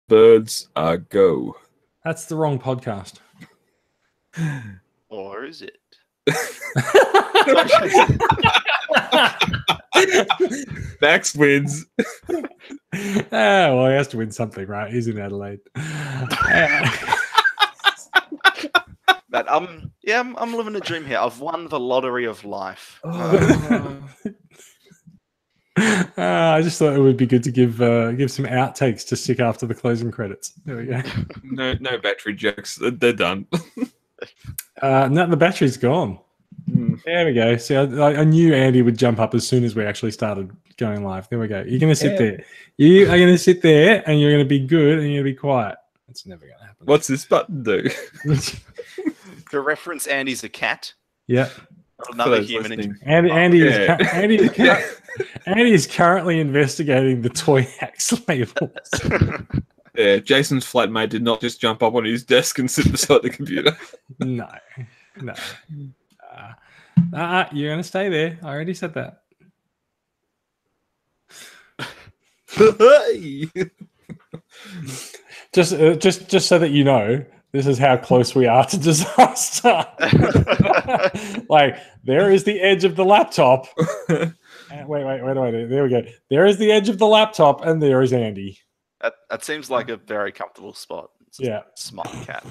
Birds are go. That's the wrong podcast. Or is it? Max wins. Well, he has to win something, right? He's in Adelaide. But I'm living a dream here. I've won the lottery of life. I just thought it would be good to give some outtakes to stick after the closing credits. There we go. No battery jacks. They're done. No, the battery's gone. There we go. See, I knew Andy would jump up as soon as we actually started going live. There we go. You're going to sit there. You are going to sit there and you're going to be good and you're going to be quiet. That's never going to happen. What's this button do? For reference, Andy's a cat. Yeah. Another human. Andy is currently investigating the Toy Hacks labels. Yeah, Jason's flatmate did not just jump up on his desk and sit beside the computer. No. You're going to stay there. I already said that. just so that you know, this is how close we are to disaster. Like, there is the edge of the laptop. Wait, there we go. There is the edge of the laptop, and there is Andy. That seems like a very comfortable spot. It's a smart cat.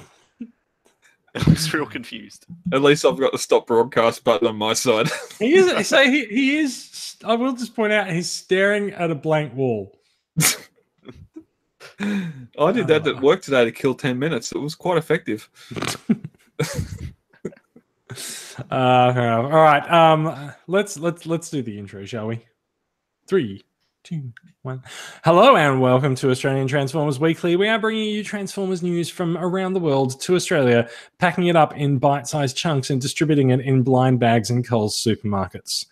It looks real confused. At least I've got the stop broadcast button on my side. He is. I will just point out he's staring at a blank wall. I did that at work today to kill 10 minutes. It was quite effective. All right. Let's do the intro, shall we? 3, 2, 1. Hello and welcome to Australian Transformers Weekly. We are bringing you Transformers news from around the world to Australia, packing it up in bite-sized chunks and distributing it in blind bags in Coles supermarkets.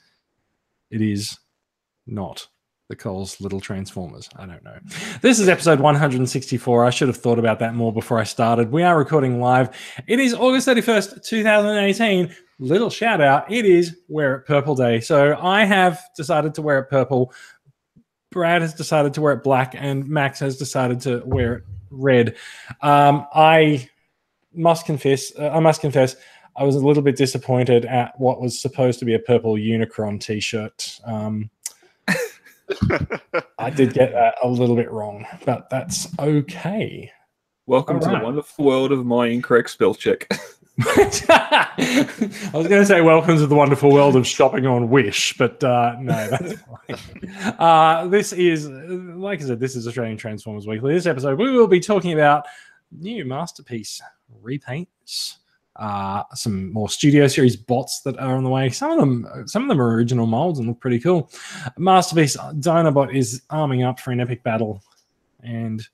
It is not the Coles Little Transformers. I don't know. This is episode 164. I should have thought about that more before I started. We are recording live. It is August 31st, 2018. Little shout out. It is Wear It Purple Day. So I have decided to wear it purple. Brad has decided to wear it black, and Max has decided to wear it red. I must confess, I was a little bit disappointed at what was supposed to be a purple Unicron t-shirt. I did get that a little bit wrong, but that's okay. Welcome to the wonderful world of my incorrect spell check. I was going to say welcome to the wonderful world of shopping on Wish, but no, that's fine. This is, like I said, this is Australian Transformers Weekly. This episode, we will be talking about new masterpiece repaints, some more Studio Series bots that are on the way. Some of them are original molds and look pretty cool. Masterpiece Dinobot is arming up for an epic battle, and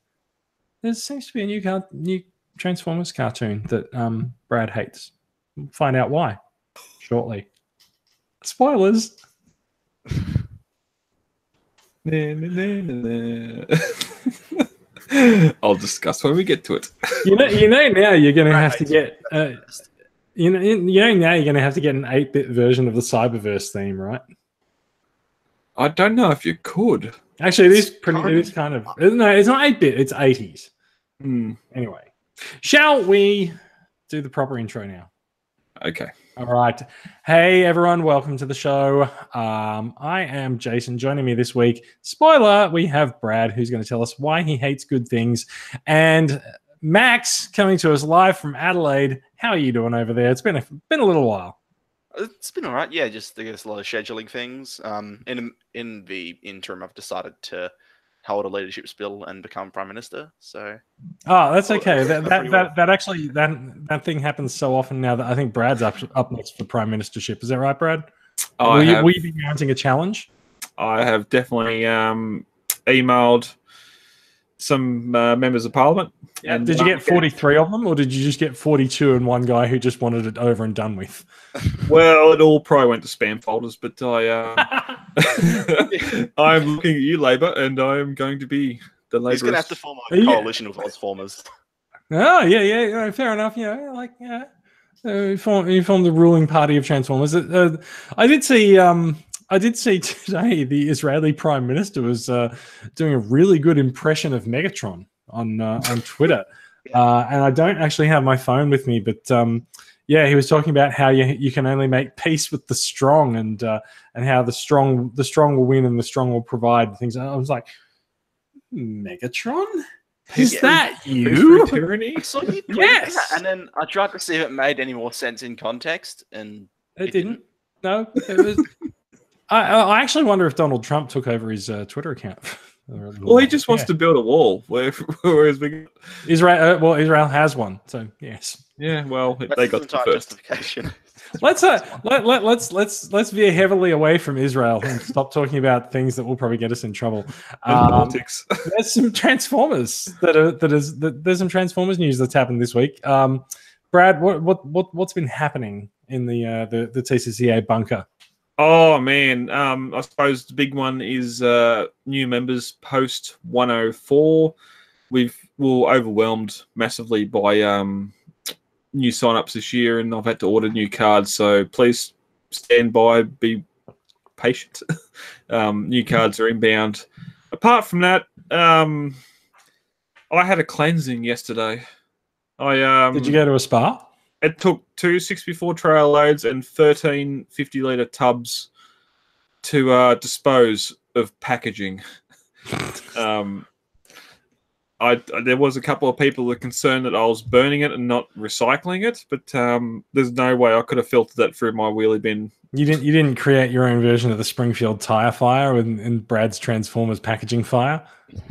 there seems to be a new Transformers cartoon that Brad hates. We'll find out why shortly. Spoilers. I'll discuss when we get to it. You know now you're going to have to get now you're going to have to get an 8-bit version of the Cyberverse theme, right? I don't know if you could. Actually, it is kind of no. It's not 8-bit. It's 80s. Anyway. Shall we do the proper intro now? Okay. All right. Hey, everyone. Welcome to the show. I am Jason. Joining me this week, spoiler, we have Brad, who's going to tell us why he hates good things. And Max coming to us live from Adelaide. How are you doing over there? It's been a little while. It's been all right. Yeah, just I guess a lot of scheduling things. In the interim, I've decided to hold a leadership spill and become Prime Minister. So, that's okay. That thing happens so often now that I think Brad's up next for Prime Ministership. Is that right, Brad? Will you be mounting a challenge? I have definitely emailed some members of Parliament. And did you get 43 of them, or did you just get 42 and one guy who just wanted it over and done with? Well, it all probably went to spam folders, but I'm looking at you, Labour, and I'm going to be the Labour. He's going to have to form a coalition with Ozformers. Oh, yeah, fair enough. You form the ruling party of Transformers. I did see today the Israeli Prime Minister was doing a really good impression of Megatron. on Twitter, and I don't actually have my phone with me, but yeah, he was talking about how you can only make peace with the strong, and how the strong will win and the strong will provide things. And I was like, Megatron. Is that you? Tyranny? I saw you tweet Yes. that, and then I tried to see if it made any more sense in context, and It didn't. No, it was. I actually wonder if Donald Trump took over his Twitter account. Well, he just wants to build a wall. Whereas Israel has one, so yes. Yeah, well, that's they got the entire first. justification. Let's veer heavily away from Israel and stop talking about things that will probably get us in trouble. Politics. There's some Transformers there's some Transformers news that's happened this week. Brad, what's been happening in the TCCA bunker? Oh man, I suppose the big one is new members post 104. We're overwhelmed massively by new sign-ups this year, and I've had to order new cards. So please stand by, be patient. New cards are inbound. Apart from that, I had a cleansing yesterday. Did you go to a spa? It took 2 6x4 trail loads and 13 50-litre tubs to dispose of packaging. There was a couple of people that were concerned that I was burning it and not recycling it, but there's no way I could have filtered that through my wheelie bin. You didn't create your own version of the Springfield tire fire and Brad's Transformers packaging fire?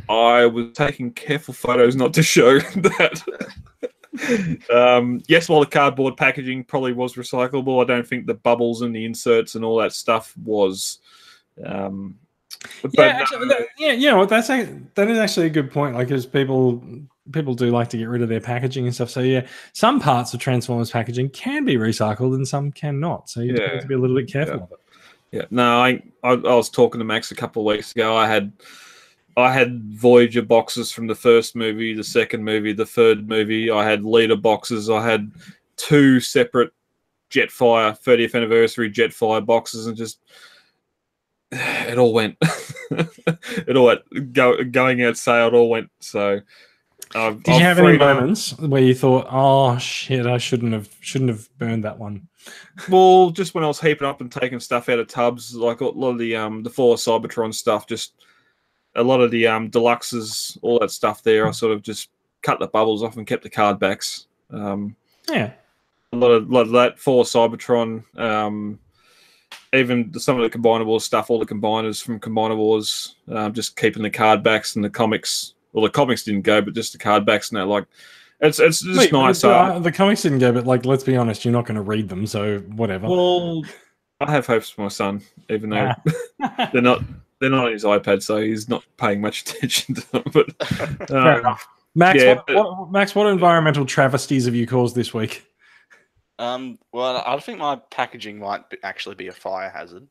I was taking careful photos not to show that. Yes, while the cardboard packaging probably was recyclable, I don't think the bubbles and the inserts and all that stuff was. That is actually a good point. Like, because people do like to get rid of their packaging and stuff. So yeah, some parts of Transformers packaging can be recycled and some cannot. So you have to be a little bit careful of it. Yeah, no, I was talking to Max a couple of weeks ago. I had Voyager boxes from the first movie, the second movie, the third movie. I had leader boxes. I had 2 separate Jetfire 30th anniversary Jetfire boxes, and just it all went. It all went going out sale. It all went. So, did you have any moments where you thought, "Oh shit, I shouldn't have burned that one"? Well, just when I was heaping up and taking stuff out of tubs, like a lot of the 4 Cybertron stuff, just a lot of the deluxes, all that stuff there, I sort of just cut the bubbles off and kept the card backs. Yeah. A lot of that 4 Cybertron, even some of the Combinable stuff, all the combiners from Combinables, just keeping the card backs and the comics. Well, the comics didn't go, but just the card backs and that. Like, it's just nice. The comics didn't go, but like, let's be honest, you're not going to read them, so whatever. Well, I have hopes for my son, even though they're not on his iPad, so he's not paying much attention to them. But fair enough. Max, Max, what environmental travesties have you caused this week? Well, I think my packaging might actually be a fire hazard.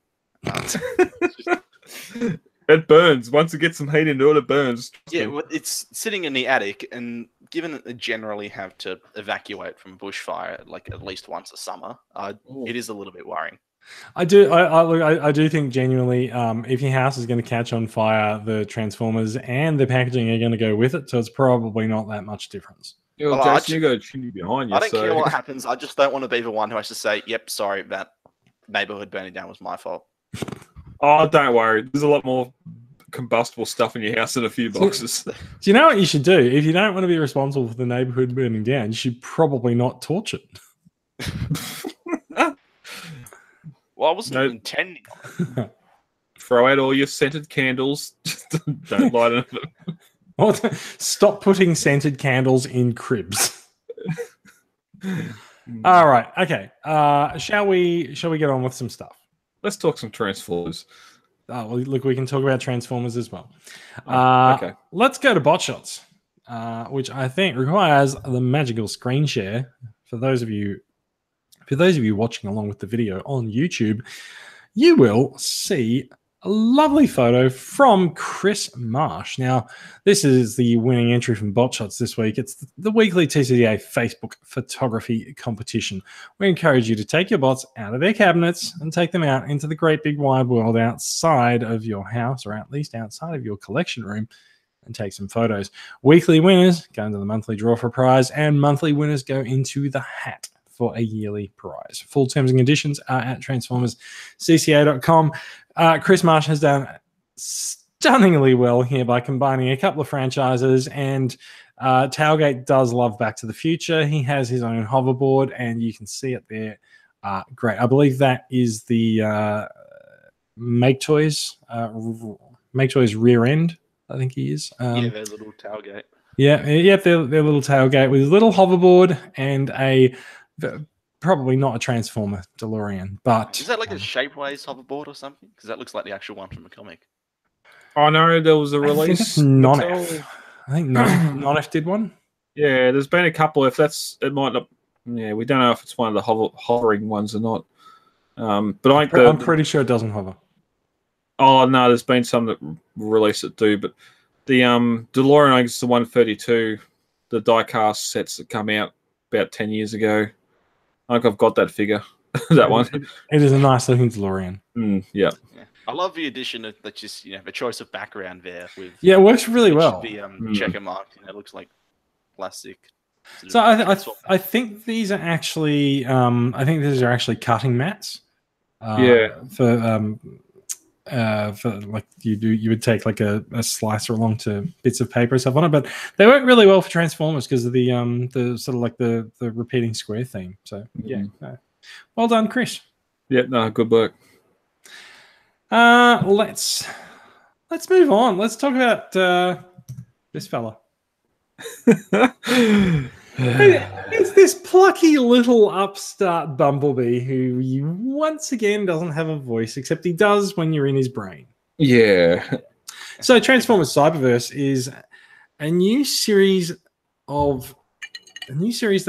It burns. Once it gets some heat into it, it burns. Yeah, well, it's sitting in the attic, and given that they generally have to evacuate from bushfire like at least once a summer, it is a little bit worrying. I do think genuinely, if your house is going to catch on fire, the Transformers and the packaging are going to go with it, so it's probably not that much difference. Well, Jason, you got a chimney behind you. I don't care what happens. I just don't want to be the one who has to say, "Yep, sorry, that neighborhood burning down was my fault." Oh, don't worry. There's a lot more combustible stuff in your house than a few boxes. Do you know what you should do? If you don't want to be responsible for the neighborhood burning down, you should probably not torch it. Well, I wasn't intending on it. Throw out all your scented candles. Don't light them. Stop putting scented candles in cribs. All right. Okay. Shall we get on with some stuff? Let's talk some Transformers. Oh, well, look, we can talk about Transformers as well. Okay. Let's go to bot shots, which I think requires the magical screen share. For those of you watching along with the video on YouTube, you will see a lovely photo from Chris Marsh. Now, this is the winning entry from Bot Shots this week. It's the weekly TCDA Facebook photography competition. We encourage you to take your bots out of their cabinets and take them out into the great big wide world outside of your house, or at least outside of your collection room, and take some photos. Weekly winners go into the monthly draw for a prize, and monthly winners go into the hat for a yearly prize. Full terms and conditions are at transformerscca.com. Chris Marsh has done stunningly well here by combining a couple of franchises, and Tailgate does love Back to the Future. He has his own hoverboard, and you can see it there. Great. I believe that is the Make Toys rear end. I think he is. Yeah, their little tailgate. Yeah, their little tailgate with a little hoverboard and a probably not a Transformer DeLorean, but is that like a Shapeways hoverboard or something? Because that looks like the actual one from the comic. I know there was a release. I think it's Non-F. I think Non-F did one. Yeah, there's been a couple. If that's, it might not. Yeah, we don't know if it's one of the hovering ones or not. But I'm pretty sure it doesn't hover. Oh no, there's been some that release it do, but the DeLorean, I guess the 132, the die-cast sets that come out about 10 years ago. I think I've got that figure, that one. It is a nice looking DeLorean. Yeah. I love the addition of the just the choice of background there. With it works really well. The checker mark, it looks like plastic. So I think these are actually cutting mats. For like you would take like a slicer along to bits of paper and stuff on it, but they work really well for Transformers because of the sort of like the repeating square theme. So well done, Chris. Yeah, no, good work. Let's move on. Let's talk about this fella. It's this plucky little upstart Bumblebee who once again doesn't have a voice, except he does when you're in his brain. Yeah. So Transformers Cyberverse is a new series that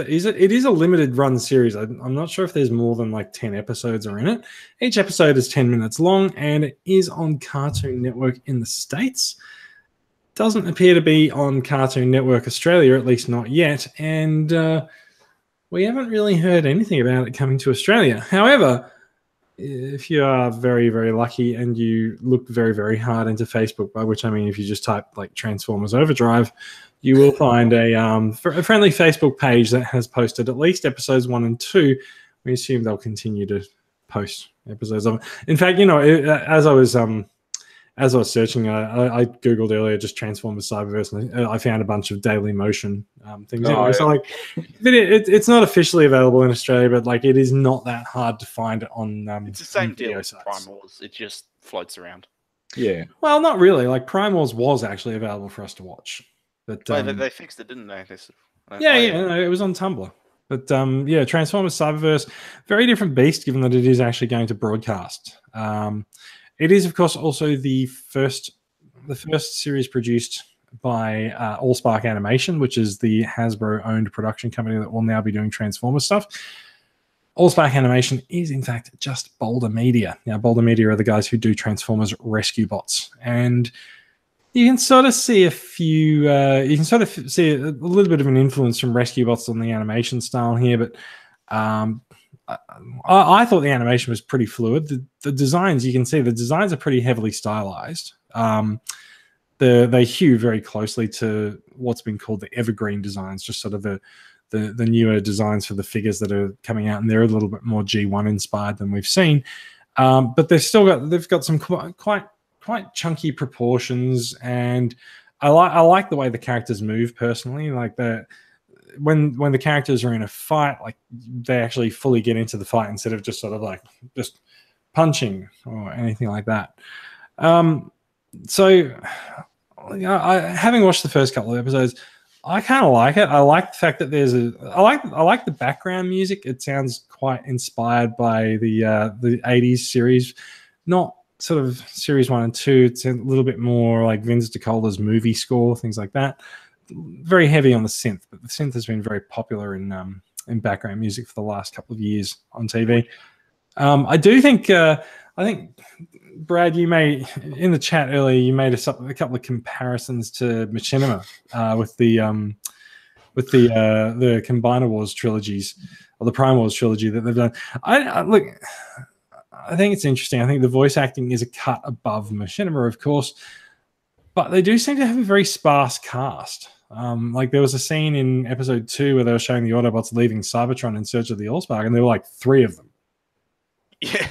it is a limited run series. I'm not sure if there's more than like 10 episodes are in it. Each episode is 10 minutes long, and it is on Cartoon Network in the States. Doesn't appear to be on Cartoon Network Australia, at least not yet, and we haven't really heard anything about it coming to Australia. However, if you are very, very lucky and you look very, very hard into Facebook, by which I mean if you just type like Transformers Overdrive, you will find a friendly Facebook page that has posted at least episodes 1 and 2. We assume they'll continue to post episodes of it. In fact, as I was searching, I Googled earlier just Transformers Cyberverse, and I found a bunch of Daily Motion things. So like, it's not officially available in Australia, but like it is not that hard to find it on. It's the same deal with Prime Wars. It just floats around. Yeah. Well, not really. Like Prime Wars was actually available for us to watch, but they fixed it, didn't they? It was on Tumblr. But Transformers Cyberverse, very different beast, given that it is actually going to broadcast. It is, of course, also the first series produced by Allspark Animation, which is the Hasbro-owned production company that will now be doing Transformers stuff. Allspark Animation is, in fact, just Boulder Media. Now, Boulder Media are the guys who do Transformers Rescue Bots, and you can sort of see a little bit of an influence from Rescue Bots on the animation style here, but I thought the animation was pretty fluid. The designs, you can see the designs are pretty heavily stylized. They hew very closely to what's been called the evergreen designs, just sort of the newer designs for the figures that are coming out, and they're a little bit more G1 inspired than we've seen. But they've got some quite chunky proportions, and I like the way the characters move personally. Like when the characters are in a fight, like they actually fully get into the fight instead of just sort of like just punching or anything like that. Having watched the first couple of episodes, I kind of like it. I like the fact that I like the background music. It sounds quite inspired by the 80s series, not sort of series 1 and 2. It's a little bit more like Vince DiCola's movie score, things like that. Very heavy on the synth, but the synth has been very popular in background music for the last couple of years on TV. I think Brad, you may in the chat earlier, you made a couple of comparisons to Machinima with the Combiner Wars trilogies or the Prime Wars trilogy that they've done. I think it's interesting. I think the voice acting is a cut above Machinima, of course. but they do seem to have a very sparse cast. Like there was a scene in episode 2 where they were showing the Autobots leaving Cybertron in search of the Allspark, and there were like 3 of them. Yeah,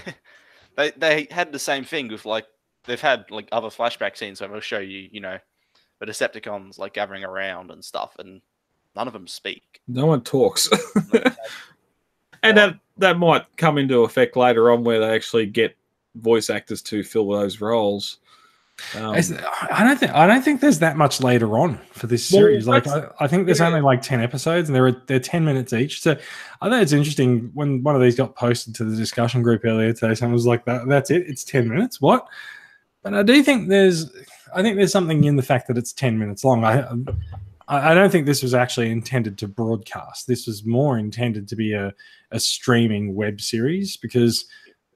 they had the same thing with like they've had like other flashback scenes where they'll show you, you know, the Decepticons like gathering around and stuff, and none of them speak. No one talks. And that might come into effect later on where they actually get voice actors to fill those roles. I don't think there's that much later on for this series. Like I think there's only like 10 episodes, and they're 10 minutes each. So I think it's interesting when one of these got posted to the discussion group earlier today. Someone was like, "That's it. It's 10 minutes. What?" But I do think there's something in the fact that it's 10 minutes long. I don't think this was actually intended to broadcast. This was more intended to be a streaming web series because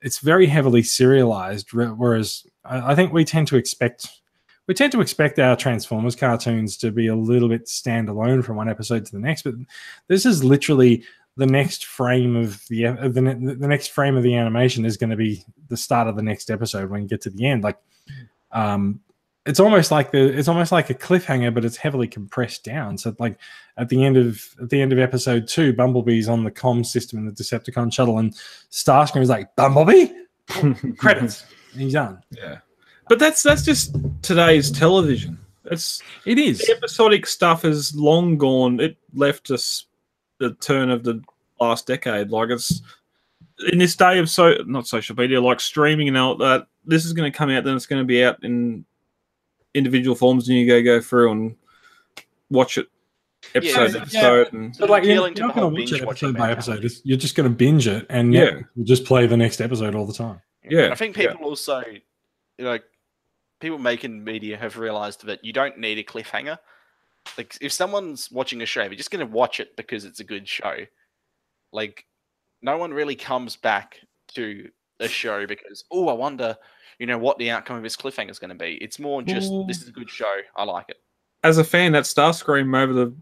it's very heavily serialized. Whereas I think we tend to expect our Transformers cartoons to be a little bit standalone from one episode to the next. But this is literally the next frame of the next frame of the animation is going to be the start of the next episode when you get to the end. Like, it's almost like a cliffhanger, but it's heavily compressed down. So like at the end of episode 2, Bumblebee's on the comm system in the Decepticon shuttle, and Starscream's like, "Bumblebee?" Credits. And he's done. Yeah. But that's just today's television. It is. The episodic stuff is long gone. It left us the turn of the last decade. Like it's in this day of not social media, like streaming and all that. This is going to come out, then it's going to be out in individual forms, and you go through and watch it episode. And but like you're not going to watch it episode by episode. You're just going to binge it, and you'll just play the next episode all the time. Yeah, I think people also, people making media have realized that you don't need a cliffhanger. Like if someone's watching a show, they're just going to watch it because it's a good show. Like no one really comes back to a show because, oh, I wonder, what the outcome of this cliffhanger is going to be. It's more just, this is a good show. I like it. As a fan, that Starscream over the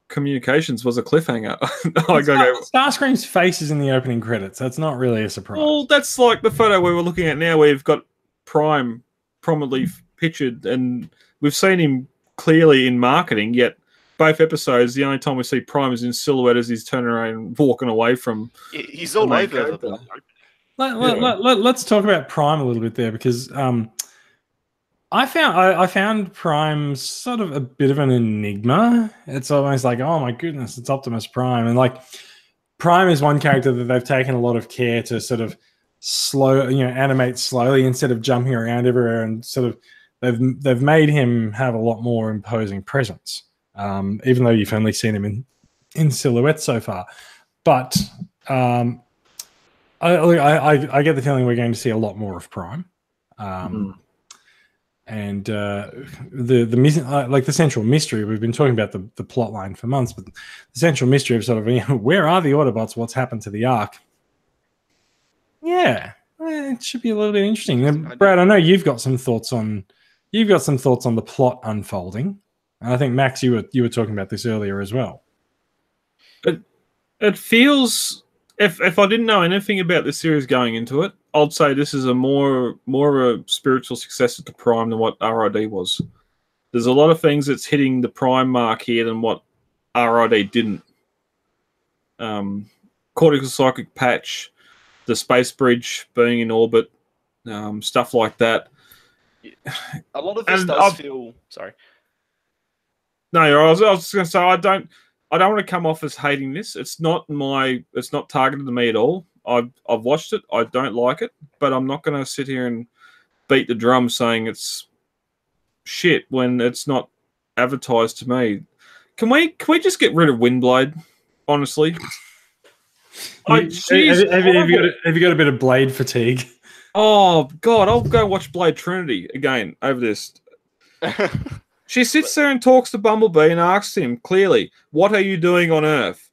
communications was a cliffhanger. Starscream's face is in the opening credits. That's not really a surprise. Well, that's like the photo we were looking at now where you've got Prime prominently pictured, and we've seen him clearly in marketing, yet both episodes, the only time we see Prime is in silhouette as he's turning around and walking away from... He's all over. Let's talk about Prime a little bit there, because I found Prime sort of a bit of an enigma. It's almost like, oh my goodness, it's Optimus Prime. And like Prime is one character that they've taken a lot of care to sort of animate slowly instead of jumping around everywhere, and sort of they've made him have a lot more imposing presence. Even though you've only seen him in silhouette so far. But I get the feeling we're going to see a lot more of Prime. And the central mystery, we've been talking about the plot line for months, but the central mystery of sort of, where are the Autobots? What's happened to the Ark? Yeah, it should be a little bit interesting. And Brad, I know you've got some thoughts on the plot unfolding. And I think Max, you were talking about this earlier as well. It feels, if I didn't know anything about this series going into it, I'd say this is a more of a spiritual successor to Prime than what RID was. There's a lot of things that's hitting the Prime mark here than what RID didn't. Cortical psychic patch, the space bridge being in orbit, stuff like that. A lot of this does feel... Sorry. No, I was just going to say I don't want to come off as hating this. It's not targeted to me at all. I've watched it. I don't like it, but I'm not going to sit here and beat the drum saying it's shit when it's not advertised to me. Can we just get rid of Windblade? Honestly, have you got a bit of Blade fatigue? Oh God, I'll go watch Blade Trinity again over this. She sits there and talks to Bumblebee and asks him clearly, "What are you doing on Earth?"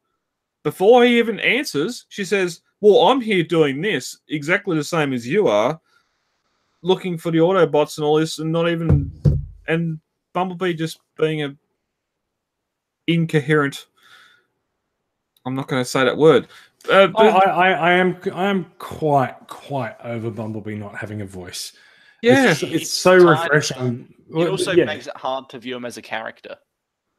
Before he even answers, she says, "Well, I'm here doing this, exactly the same as you are, looking for the Autobots and all this," and Bumblebee just being a incoherent. I'm not going to say that word. I am quite over Bumblebee not having a voice. Yeah, it's so tired. refreshing. It also Yeah. makes it hard to view him as a character.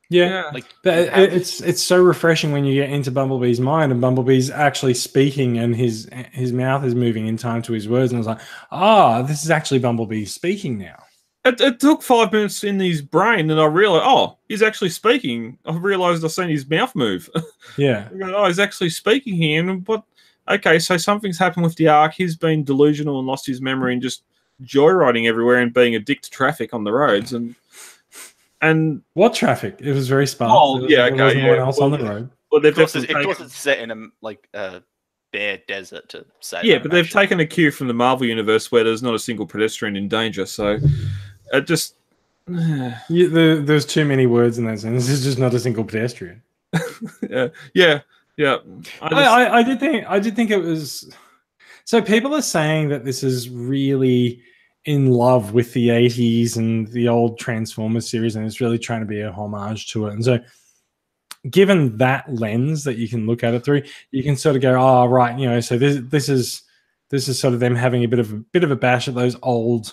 Yeah, Like but you have- it's so refreshing when you get into Bumblebee's mind and Bumblebee's actually speaking and his mouth is moving in time to his words, and I was like, this is actually Bumblebee speaking now. It took 5 minutes in his brain, and I realized, he's actually speaking. I realized I've seen his mouth move. Yeah, He's actually speaking here. But okay, so something's happened with the Ark. He's been delusional and lost his memory and just joyriding everywhere and being a dick to traffic on the roads. And what traffic? It was very sparse. Oh, There was no one else on the road. Well, they've of course, definitely it's set in a bare desert to say. Yeah, but they've taken a cue from the Marvel universe where there's not a single pedestrian in danger. So it just there's too many words in that sentence. There's just not a single pedestrian. yeah. I did think it was. So people are saying that this is really in love with the 80s and the old Transformers series, and it's really trying to be a homage to it. And so, given that lens that you can look at it through, you can sort of go, oh, right, so this is sort of them having a bit of a bash at those old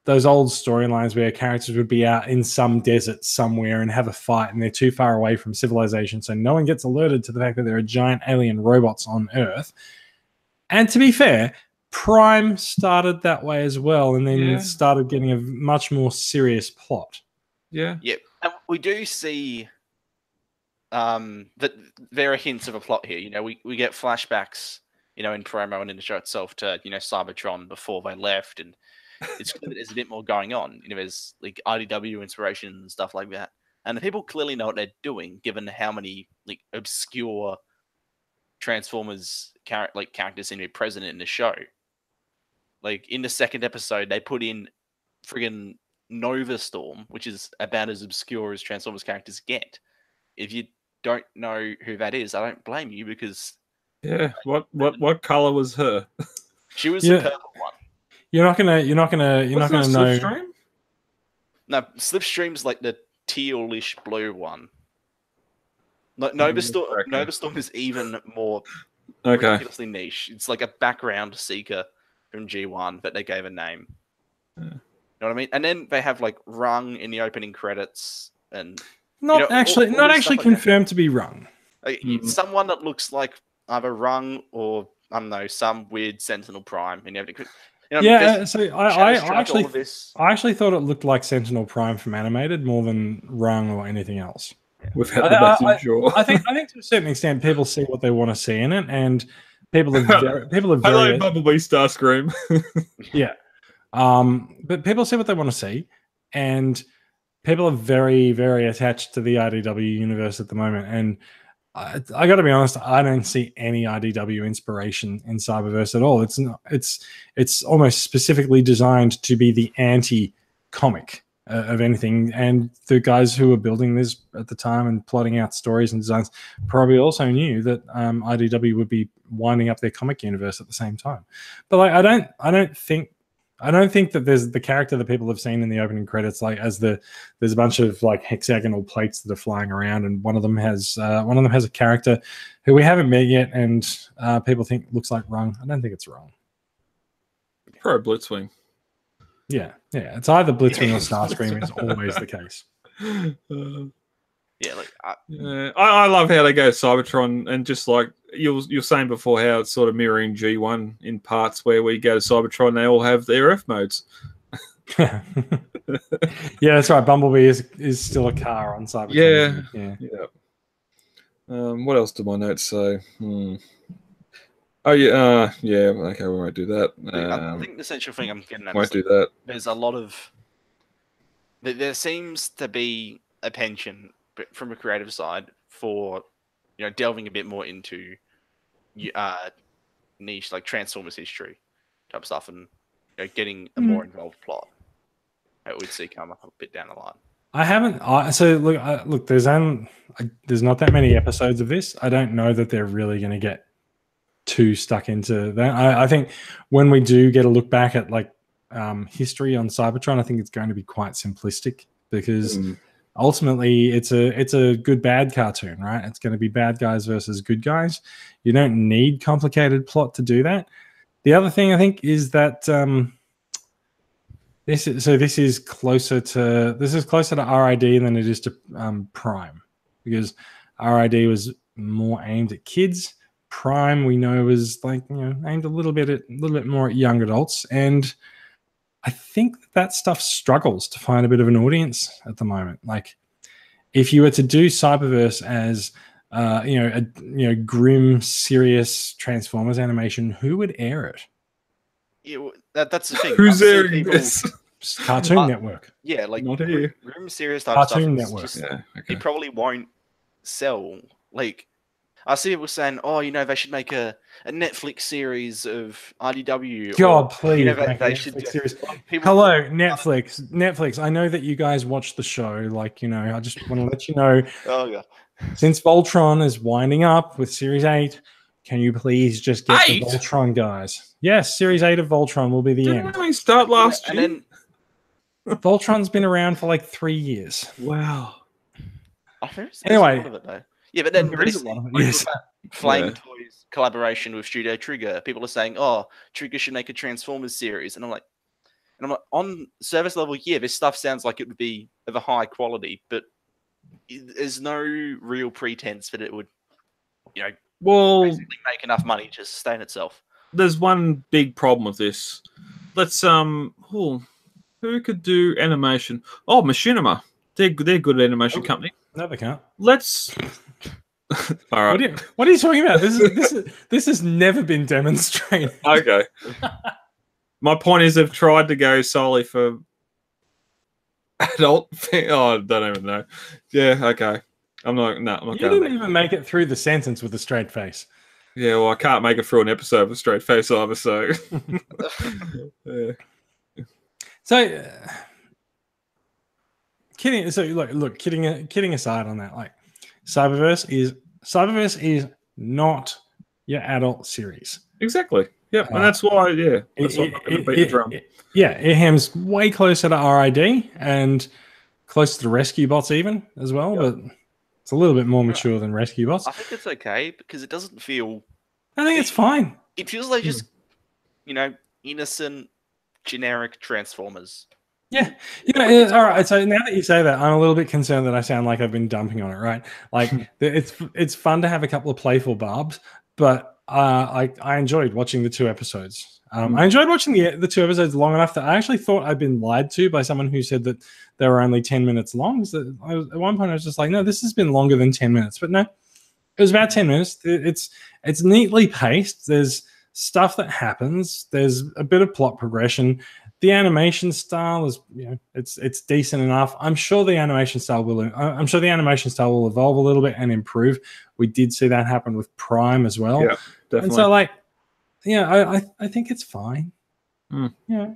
storylines where characters would be out in some desert somewhere and have a fight, and they're too far away from civilization, so no one gets alerted to the fact that there are giant alien robots on Earth. And to be fair, Prime started that way as well, and then started getting a much more serious plot. Yeah. Yep. And we do see that there are hints of a plot here. We get flashbacks, in promo and in the show itself to, Cybertron before they left, and it's clear that there's a bit more going on. There's like IDW inspiration and stuff like that. And the people clearly know what they're doing, given how many like obscure Transformers characters seem to be present in the show. Like in the second episode, they put in friggin' Nova Storm, which is about as obscure as Transformers characters get. If you don't know who that is, I don't blame you, because what color was her? She was the purple one. You're not gonna know. Slipstream? No, Slipstream's like the tealish blue one. Nova Storm is even more ridiculously niche. It's like a background seeker from G1 that they gave a name. You know what I mean? And then they have like Rung in the opening credits, and not actually confirmed to be Rung. Someone that looks like either Rung or I don't know, some weird Sentinel Prime in every. So I actually thought it looked like Sentinel Prime from animated more than Rung or anything else. Without the massive jaw. I think to a certain extent, people see what they want to see in it, and people are very. Hello, Bumblebee Starscream. Yeah, but people see what they want to see, and people are very, very attached to the IDW universe at the moment. And I got to be honest, I don't see any IDW inspiration in Cyberverse at all. It's almost specifically designed to be the anti-comic of anything, and the guys who were building this at the time and plotting out stories and designs probably also knew that IDW would be winding up their comic universe at the same time. But like, I don't think that there's the character that people have seen in the opening credits, like there's a bunch of like hexagonal plates that are flying around, and one of them has a character who we haven't met yet, and people think looks like Rung. I don't think it's Rung. Pro Blitzwing. Yeah, it's either Blitzwing or Starscream is always the case. I love how they go Cybertron, and just like you're saying before, how it's sort of mirroring G1 in parts, where we go to Cybertron, they all have their F modes. Yeah, that's right. Bumblebee is still a car on Cybertron. Yeah. What else do my notes say? Oh yeah, okay, we won't do that. I think the essential thing I'm getting at won't do that. There's a lot of there seems to be a penchant from a creative side for delving a bit more into niche like Transformers history type stuff, and getting a more involved plot that we'd see come up a bit down the line. I haven't. Look. There's not that many episodes of this. I don't know that they're really going to get too stuck into that. I think when we do get a look back at like history on Cybertron, I think it's going to be quite simplistic, because ultimately it's a good bad cartoon, right? It's going to be bad guys versus good guys. You don't need complicated plot to do that. The other thing I think is that This is closer to RID than it is to Prime, because RID was more aimed at kids. Prime, we know, was like, aimed a little bit more at young adults, and I think that stuff struggles to find a bit of an audience at the moment. Like, if you were to do Cyberverse as a grim, serious Transformers animation, who would air it? Yeah, that's the thing. Who's airing this? Cartoon Network. Yeah, like Not here. grim, serious type Cartoon stuff. Network. Just, Yeah, okay. it probably won't sell. Like, I see people saying, "Oh, they should make a Netflix series of IDW." God, or, please, they make a should Netflix do- series. people- Hello, Netflix. I know that you guys watch the show. Like, I just want to let you know, Oh god. since Voltron is winding up with Series 8, can you please just get the 8? Voltron guys? Yes, Series 8 of Voltron will be the Didn't end. we start last And year? then Voltron's been around for like 3 years. Wow. there's Anyway. a lot of it though. Yeah, but then There is a lot of it, like, yes. with that Flame Yeah. Toys collaboration with Studio Trigger, people are saying, "Oh, Trigger should make a Transformers series," and I'm like, on service level, yeah, this stuff sounds like it would be of a high quality, but there's no real pretense that it would, Well, basically make enough money to sustain itself. there's one big problem with this. Let's who could do animation? Oh, Machinima. They're good animation company. No, they can't. Let's. All right. What are you talking about? This has never been demonstrated. Okay. My point is, they've tried to go solely for adult. Oh, I don't even know. Yeah. Okay. I'm not. No, I'm not You going. didn't even make it through the sentence with a straight face. Yeah. Well, I can't make it through an episode with a straight face either. So. Yeah. So, kidding. So, look. Kidding aside on that, like, Cyberverse is not your adult series. Exactly. Yep. And that's why. Yeah. That's why I'm not going to beat the drum. It hams way closer to RID and close to the Rescue Bots even as well, but it's a little bit more mature than Rescue Bots. I think it's okay because it doesn't feel. I think it's fine. It feels like just innocent, generic Transformers. Yeah. All right. So now that you say that, I'm a little bit concerned that I sound like I've been dumping on it, right? Like, it's fun to have a couple of playful barbs, but I enjoyed watching the 2 episodes. I enjoyed watching the 2 episodes long enough that I actually thought I'd been lied to by someone who said that they were only 10 minutes long. So at one point I was just like, no, this has been longer than 10 minutes. But no, it was about 10 minutes. It's neatly paced. There's stuff that happens. There's a bit of plot progression. The animation style is, it's decent enough. I'm sure the animation style will evolve a little bit and improve. We did see that happen with Prime as well. Yeah, definitely. And so, like, I think it's fine. Yeah.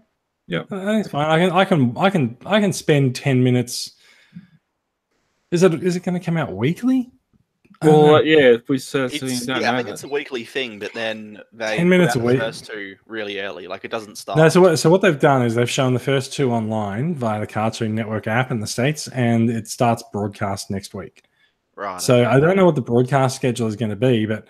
I think it's fine. I can spend 10 minutes. Is it going to come out weekly? Well, yeah, if we I think it's a weekly thing, but then they 10 minutes put out a week. the first 2 really early. Like, it doesn't start. No, so what they've done is they've shown the first 2 online via the Cartoon Network app in the States, and it starts broadcast next week. Right. So I don't know what the broadcast schedule is going to be, but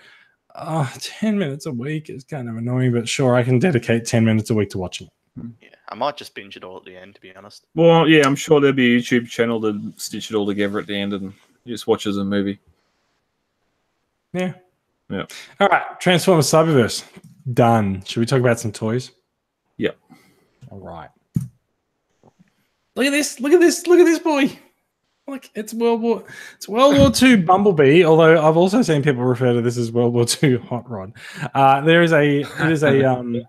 10 minutes a week is kind of annoying, but sure, I can dedicate 10 minutes a week to watching it. Yeah, I might just binge it all at the end, to be honest. Well, yeah, I'm sure there'll be a YouTube channel to stitch it all together at the end and just watch it as a movie. Yeah. Yeah. All right. Transformers Cyberverse. Done. Should we talk about some toys? Yeah. All right. Look at this. Look at this. Look at this boy. Look, it's World War II Bumblebee, although I've also seen people refer to this as World War II Hot Rod. It is a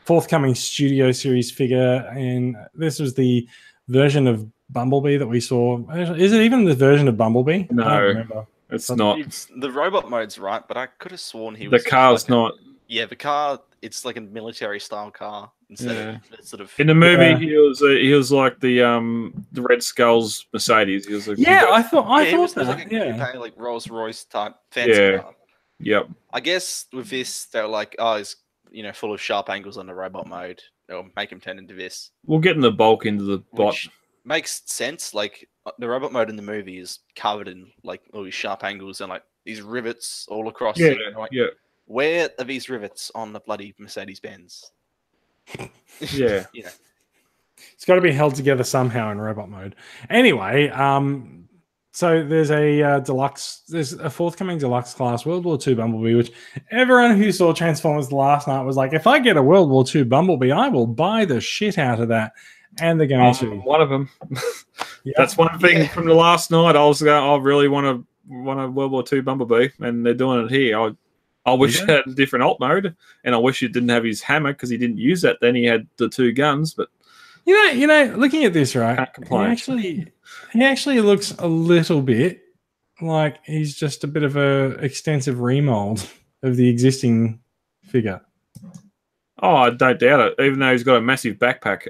forthcoming Studio Series figure, and this was the version of Bumblebee that we saw. Is it even the version of Bumblebee? No. I don't remember. It's not. The robot mode's right, but I could have sworn he was. The car's not. Yeah, the car. It's like a military style car instead of sort of. In the movie, he was like the Red Skull's Mercedes. He was like, I thought it was that. like a Yeah. like Rolls Royce type fancy car. Yep. I guess with this, they're like, oh, it's full of sharp angles on the robot mode. They'll make him turn into this. We'll get in the bulk into the bot. Which makes sense. Like, the robot mode in the movie is covered in like all these sharp angles and like these rivets all across. Yeah, it. Like, yeah. Where are these rivets on the bloody Mercedes Benz? Yeah. It's got to be held together somehow in robot mode. Anyway, so there's a deluxe. There's a forthcoming deluxe class World War II Bumblebee, which everyone who saw Transformers last night was like, if I get a World War II Bumblebee, I will buy the shit out of that. And they're going to one of them. Yep. That's one thing from the last night. I was going, I really want a World War II Bumblebee, and they're doing it here. I wish it had a different alt mode, and I wish it didn't have his hammer because he didn't use that. Then he had the 2 guns, but you know, looking at this, right? He actually looks a little bit like he's just a bit of a extensive remold of the existing figure. Oh, I don't doubt it. Even though he's got a massive backpack.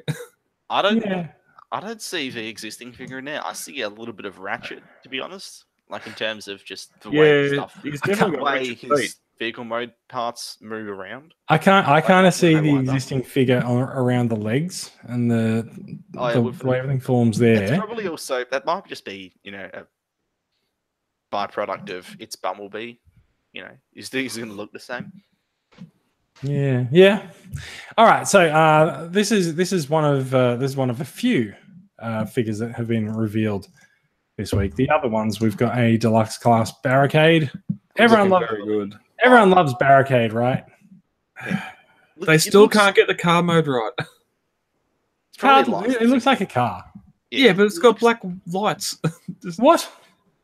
I don't see the existing figure now. I see a little bit of Ratchet, to be honest. Like in terms of just the way stuff. He's I can't definitely got way Ratchet his feet. vehicle mode parts move around. I kind of see the wind up. existing figure around the legs and the way everything forms there. It's probably also that might just be, you know, a byproduct of its Bumblebee. You know, is these going to look the same? Yeah. All right, so this is one of a few figures that have been revealed this week. The other ones, we've got a deluxe class Barricade. Everyone loves Barricade, right? They still can't get the car mode right. It looks like a car. Yeah, but it's got black lights. What?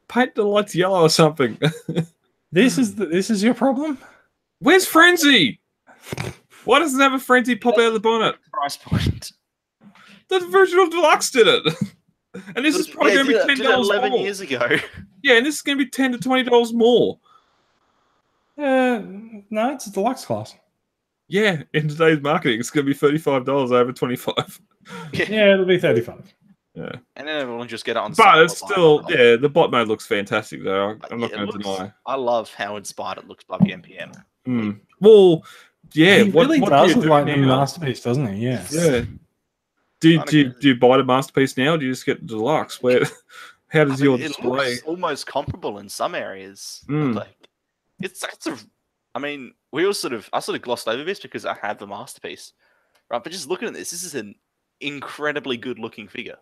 Paint the lights yellow or something. This is your problem? Where's Frenzy? Why doesn't it have a Frenzy pop out of the bonnet? Price point. The original deluxe did it. And this is probably going to be $10 11 more. years ago. Yeah, and this is going to be $10 to $20 more. No, it's a deluxe class. Yeah, in today's marketing, it's going to be $35 over $25. Yeah, it'll be 35. Yeah, and then everyone just get it on. But it's still, the bot mode looks fantastic though. I'm not going to deny. I love how inspired it looks by the NPM. Mm. Well, yeah, he really does look like the Masterpiece, doesn't he? Yes. Yeah. Do you buy the Masterpiece now? Or do you just get the deluxe? How does your display? It looks almost comparable in some areas. Like I mean, I sort of glossed over this because I have the Masterpiece, right? But just looking at this is an incredibly good looking figure.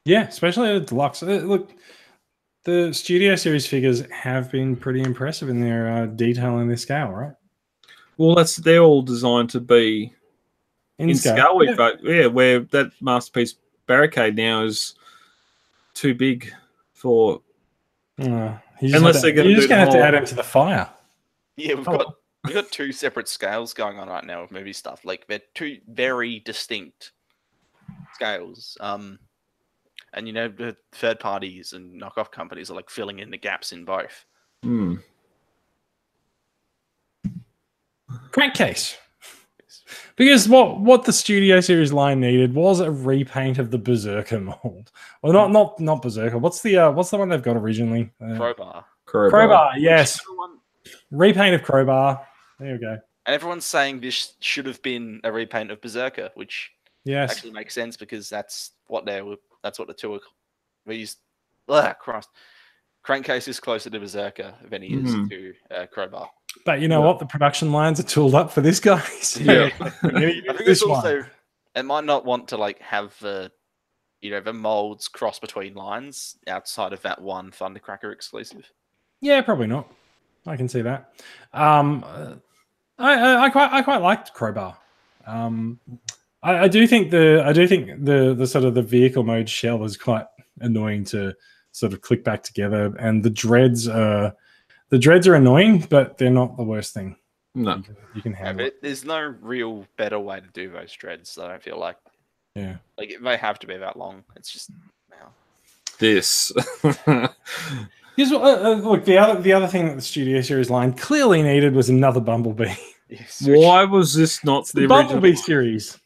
Yeah, especially the deluxe. Look, the Studio Series figures have been pretty impressive in their detail and their scale, right? Well, they're all designed to be in scale. But where that Masterpiece Barricade now is too big for. Unless they're going to you're just going to have to add him to the fire. Yeah, we've got 2 separate scales going on right now with movie stuff. Like they're 2 very distinct scales. And you know, the third parties and knockoff companies are like filling in the gaps in both. Crankcase. Because what the Studio Series line needed was a repaint of the Berserker mold. Well, not Berserker. What's the one they've got originally? Crowbar. Yes. Repaint of Crowbar. There we go. And everyone's saying this should have been a repaint of Berserker, which actually makes sense because that's what the 2 are. We used. Christ. Crankcase is closer to Berserker than he is to Crowbar. But you know what? The production lines are tooled up for this guy. So I think it's also. It might not want to like have the molds cross between lines outside of that one Thundercracker exclusive. Yeah, probably not. I can see that. I quite liked Crowbar. I do think the sort of the vehicle mode shell is quite annoying to sort of click back together, and the dreads are annoying, but they're not the worst thing. No, you can handle it. There's no real better way to do those dreads. I don't feel like. Yeah, like it may have to be that long. It's just this. Look, the other thing that the Studio Series line clearly needed was another Bumblebee. Yes. Why was this not the Bumblebee original series?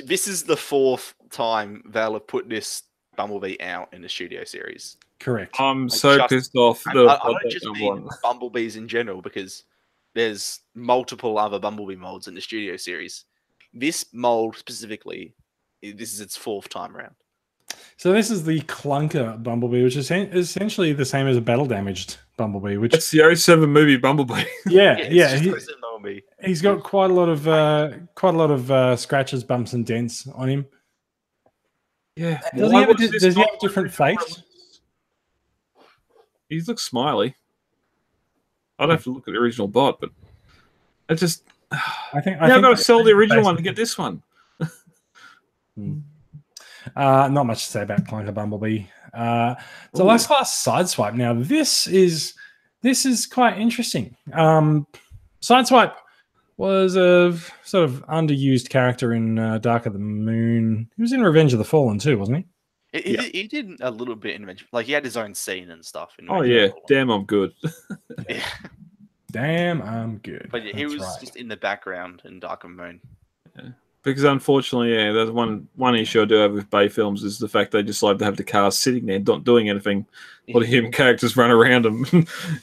This is the 4th time they'll have put this Bumblebee out in the Studio Series. Correct. I'm so pissed off. I don't just mean Bumblebees in general because there's multiple other Bumblebee molds in the Studio Series. This mold specifically, this is its 4th time around. So this is the clunker Bumblebee, which is essentially the same as a battle damaged Bumblebee. Which it's the 07 movie Bumblebee. Yeah. He's got quite a lot of scratches, bumps, and dents on him. Yeah. Does he have a different face? He looks smiley. I'd have to look at the original bot, but it just. I think I've got to sell the original one to get this one. Not much to say about Clunker Bumblebee. So last class Sideswipe. Now this is quite interesting. Sideswipe was a sort of underused character in Dark of the Moon. He was in Revenge of the Fallen too, wasn't he? He did a little bit in Revenge. Like he had his own scene and stuff. In Oh Revenge of yeah, the Fallen. damn, I'm good. Yeah. Damn, I'm good. But yeah, he was just in the background in Dark of the Moon. Yeah. Because unfortunately, yeah, there's one issue I do have with Bay films is the fact they just like to have the cars sitting there not doing anything. Or the human characters run around them,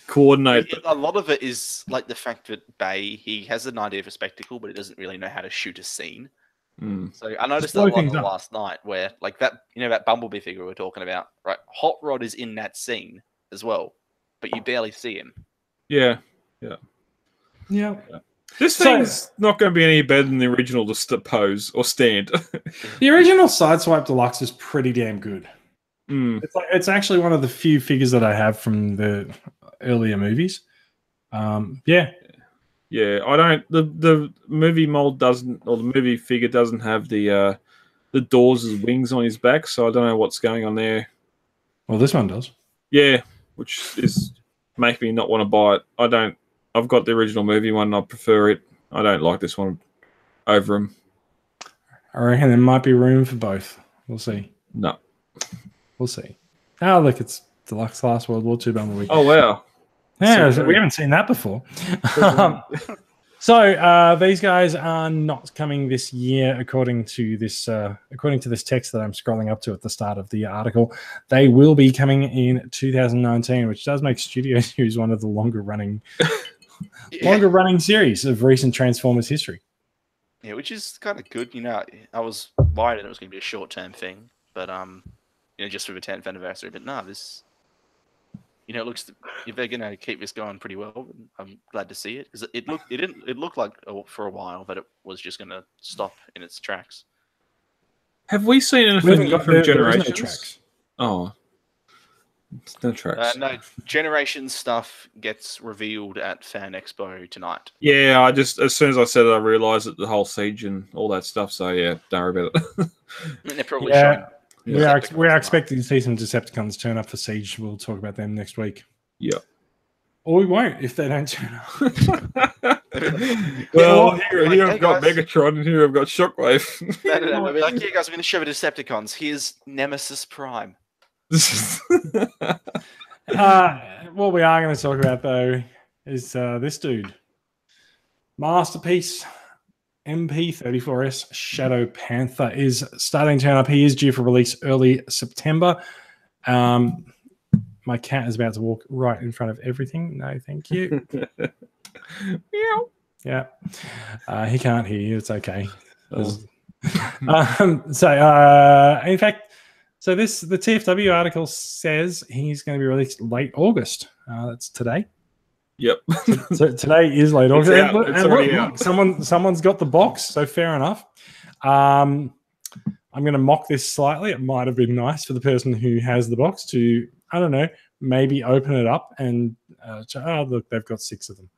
coordinate. A lot of it is like the fact that Bay, he has an idea for spectacle, but he doesn't really know how to shoot a scene. So I noticed that a lot last night where like that, that Bumblebee figure we were talking about, right? Hot Rod is in that scene as well, but you barely see him. Yeah. This thing's not going to be any better than the original to pose or stand. The original Sideswipe Deluxe is pretty damn good. It's actually one of the few figures that I have from the earlier movies. Yeah. I don't. The movie mold doesn't, or the movie figure doesn't have the doors as wings on his back, so I don't know what's going on there. Well, this one does. Yeah, which is making me not want to buy it. I've got the original movie one. And I prefer it. I don't like this one over him. I reckon there might be room for both. We'll see. No. We'll see. Oh, look, it's Deluxe Class World War II Bumblebee. Oh, wow. Yeah, so we haven't seen that before. So these guys are not coming this year, according to this text that I'm scrolling up to at the start of the article. They will be coming in 2019, which does make Studio Series one of the longer running series of recent Transformers history. Yeah, which is kind of good. I was worried that it was going to be a short-term thing, but just for the 10th anniversary. But no, this, it looks, if they're going to keep this going pretty well, I'm glad to see it, because it looked like for a while that it was just going to stop in its tracks. Have we seen anything from Generations? No tracks. Oh, no tracks. No, Generations stuff gets revealed at Fan Expo tonight. Yeah, as soon as I said it, I realised that the whole siege and all that stuff. So yeah, don't worry about it. They're probably showing. We are expecting to see some Decepticons turn up for Siege. We'll talk about them next week. Yeah. Or we won't if they don't turn up. Well, here I've got Megatron and here I've got Shockwave. No. We'll be like, yeah, guys, we're going to show the Decepticons. Here's Nemesis Prime. What we are going to talk about, though, is this dude. Masterpiece. MP34S Shadow Panther is starting to turn up. He is due for release early September. My cat is about to walk right in front of everything. No, thank you. Meow. Yeah. He can't hear you. It's okay. In fact, the TFW article says he's going to be released late August. That's today. Yep. So today is late August. It's already out. Someone's got the box, so fair enough. I'm going to mock this slightly. It might have been nice for the person who has the box to, I don't know, maybe open it up and look, they've got 6 of them.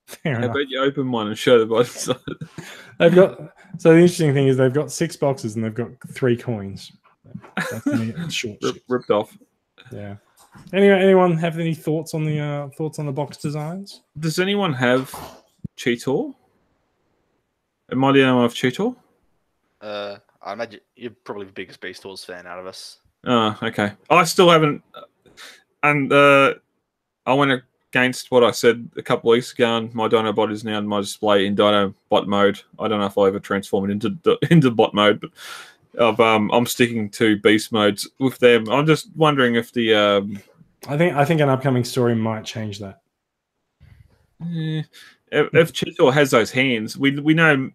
Fair enough. How about you open one and show the bottom side? They've got. So the interesting thing is they've got 6 boxes and they've got 3 coins. That's short. Ripped off. Yeah. Anyway, anyone have any thoughts on the box designs? Does anyone have cheetor? Am I the only one with cheetor? I imagine you're probably the biggest Beast Wars fan out of us. Oh, okay. I still haven't, and I went against what I said a couple of weeks ago, and my Dinobot is now in my display in Dinobot mode. I don't know if I'll ever transform it into bot mode, but I'm sticking to beast modes with them. I'm just wondering if the I think an upcoming story might change that. If cheetor has those hands, we know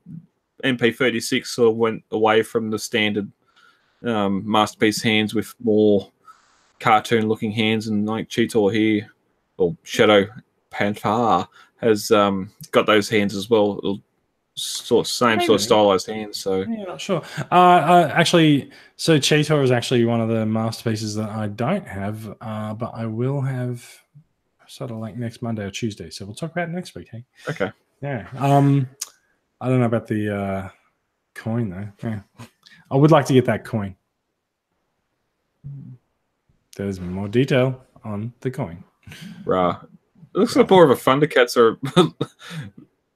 MP36 sort of went away from the standard masterpiece hands with more cartoon looking hands, and like cheetor here, or Shadow Panther, has got those hands as well. same Maybe. sort of stylized hands. So Yeah, not sure. Actually, so cheetor is actually one of the masterpieces that I don't have, but I will have sort of like next Monday or Tuesday. So we'll talk about it next week. Hey. okay. Yeah. I don't know about the coin though. Yeah. I would like to get that coin. There's more detail on the coin. Right. It looks like more of a Thundercats or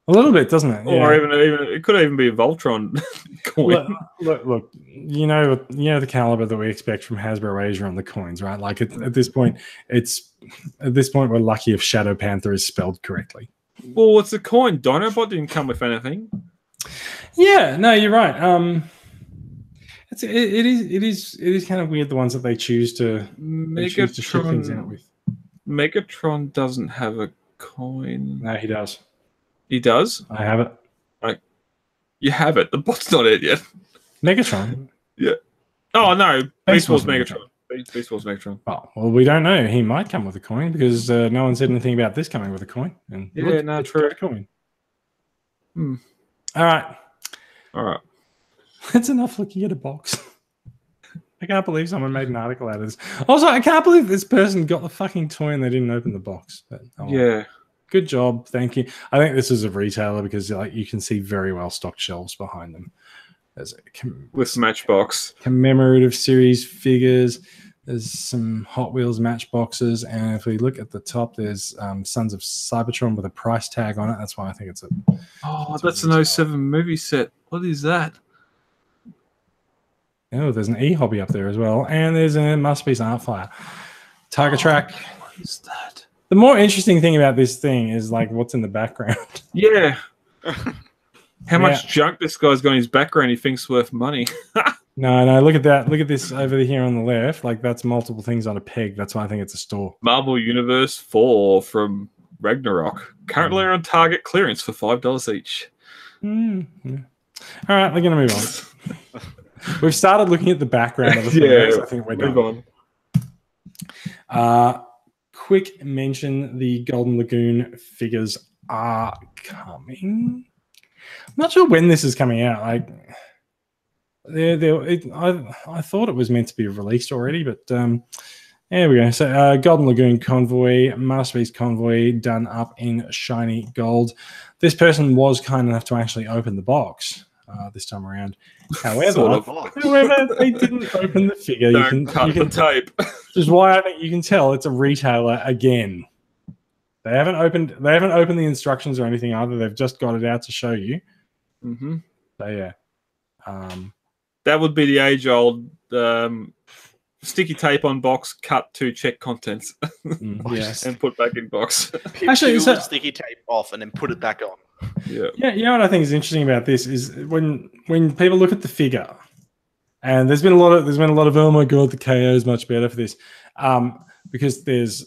A little bit, doesn't it? or even it could even be a Voltron coin. Look. You know the caliber that we expect from Hasbro Asia on the coins, right? Like at this point, we're lucky if Shadow Panther is spelled correctly. Well, it's a coin. Dinobot didn't come with anything. Yeah, no, you're right. It is kind of weird the ones that they choose to ship things out with. Megatron doesn't have a coin. No, he does. He does? I have it. You have it. The bot's not in yet. Megatron. Yeah. Oh no, Beast Wars Megatron. Megatron. Beast Wars Megatron. Oh, well, we don't know. He might come with a coin because no one said anything about this coming with a coin. And Yeah, look, no, it's true. got a coin. Hmm. All right. That's enough looking at a box. I can't believe someone made an article out of this. Also, I can't believe this person got the fucking toy and they didn't open the box. But, Yeah. Good job. Thank you. I think this is a retailer because like you can see very well stocked shelves behind them. There's With Matchbox. Commemorative series figures. There's some Hot Wheels Matchboxes. And if we look at the top, there's Sons of Cybertron with a price tag on it. That's why I think it's a... Oh, that's an 07 movie set. What is that? Oh, there's an E-Hobby up there as well. And there's a Masterpiece Art Flyer. Tiger Track. What is that? The more interesting thing about this thing is like what's in the background. Yeah. How much junk this guy's got in his background he thinks worth money. No, look at that. Look at this over here on the left. Like that's multiple things on a peg. That's why I think it's a store. Marvel Universe 4 from Ragnarok. Currently on Target clearance for $5 each. Yeah. All right, we're going to move on. We've started looking at the background of the thing. So I think we're done. Quick mention, the Golden Lagoon figures are coming. I'm not sure when this is coming out. Like, I thought it was meant to be released already, but there we go. So Golden Lagoon Convoy, Masterpiece Convoy, done up in shiny gold. This person was kind enough to actually open the box this time around. However, they didn't open the figure. You can cut the tape. Which is why I think you can tell it's a retailer again. They haven't opened the instructions or anything either. They've just got it out to show you. Mm-hmm. So yeah. That would be the age-old sticky tape on box, cut to check contents, yes, and put back in box. Actually, peel the sticky tape off and then put it back on. Yeah. You know what I think is interesting about this is when people look at the figure, and there's been a lot of oh my god, the KO is much better for this, because there's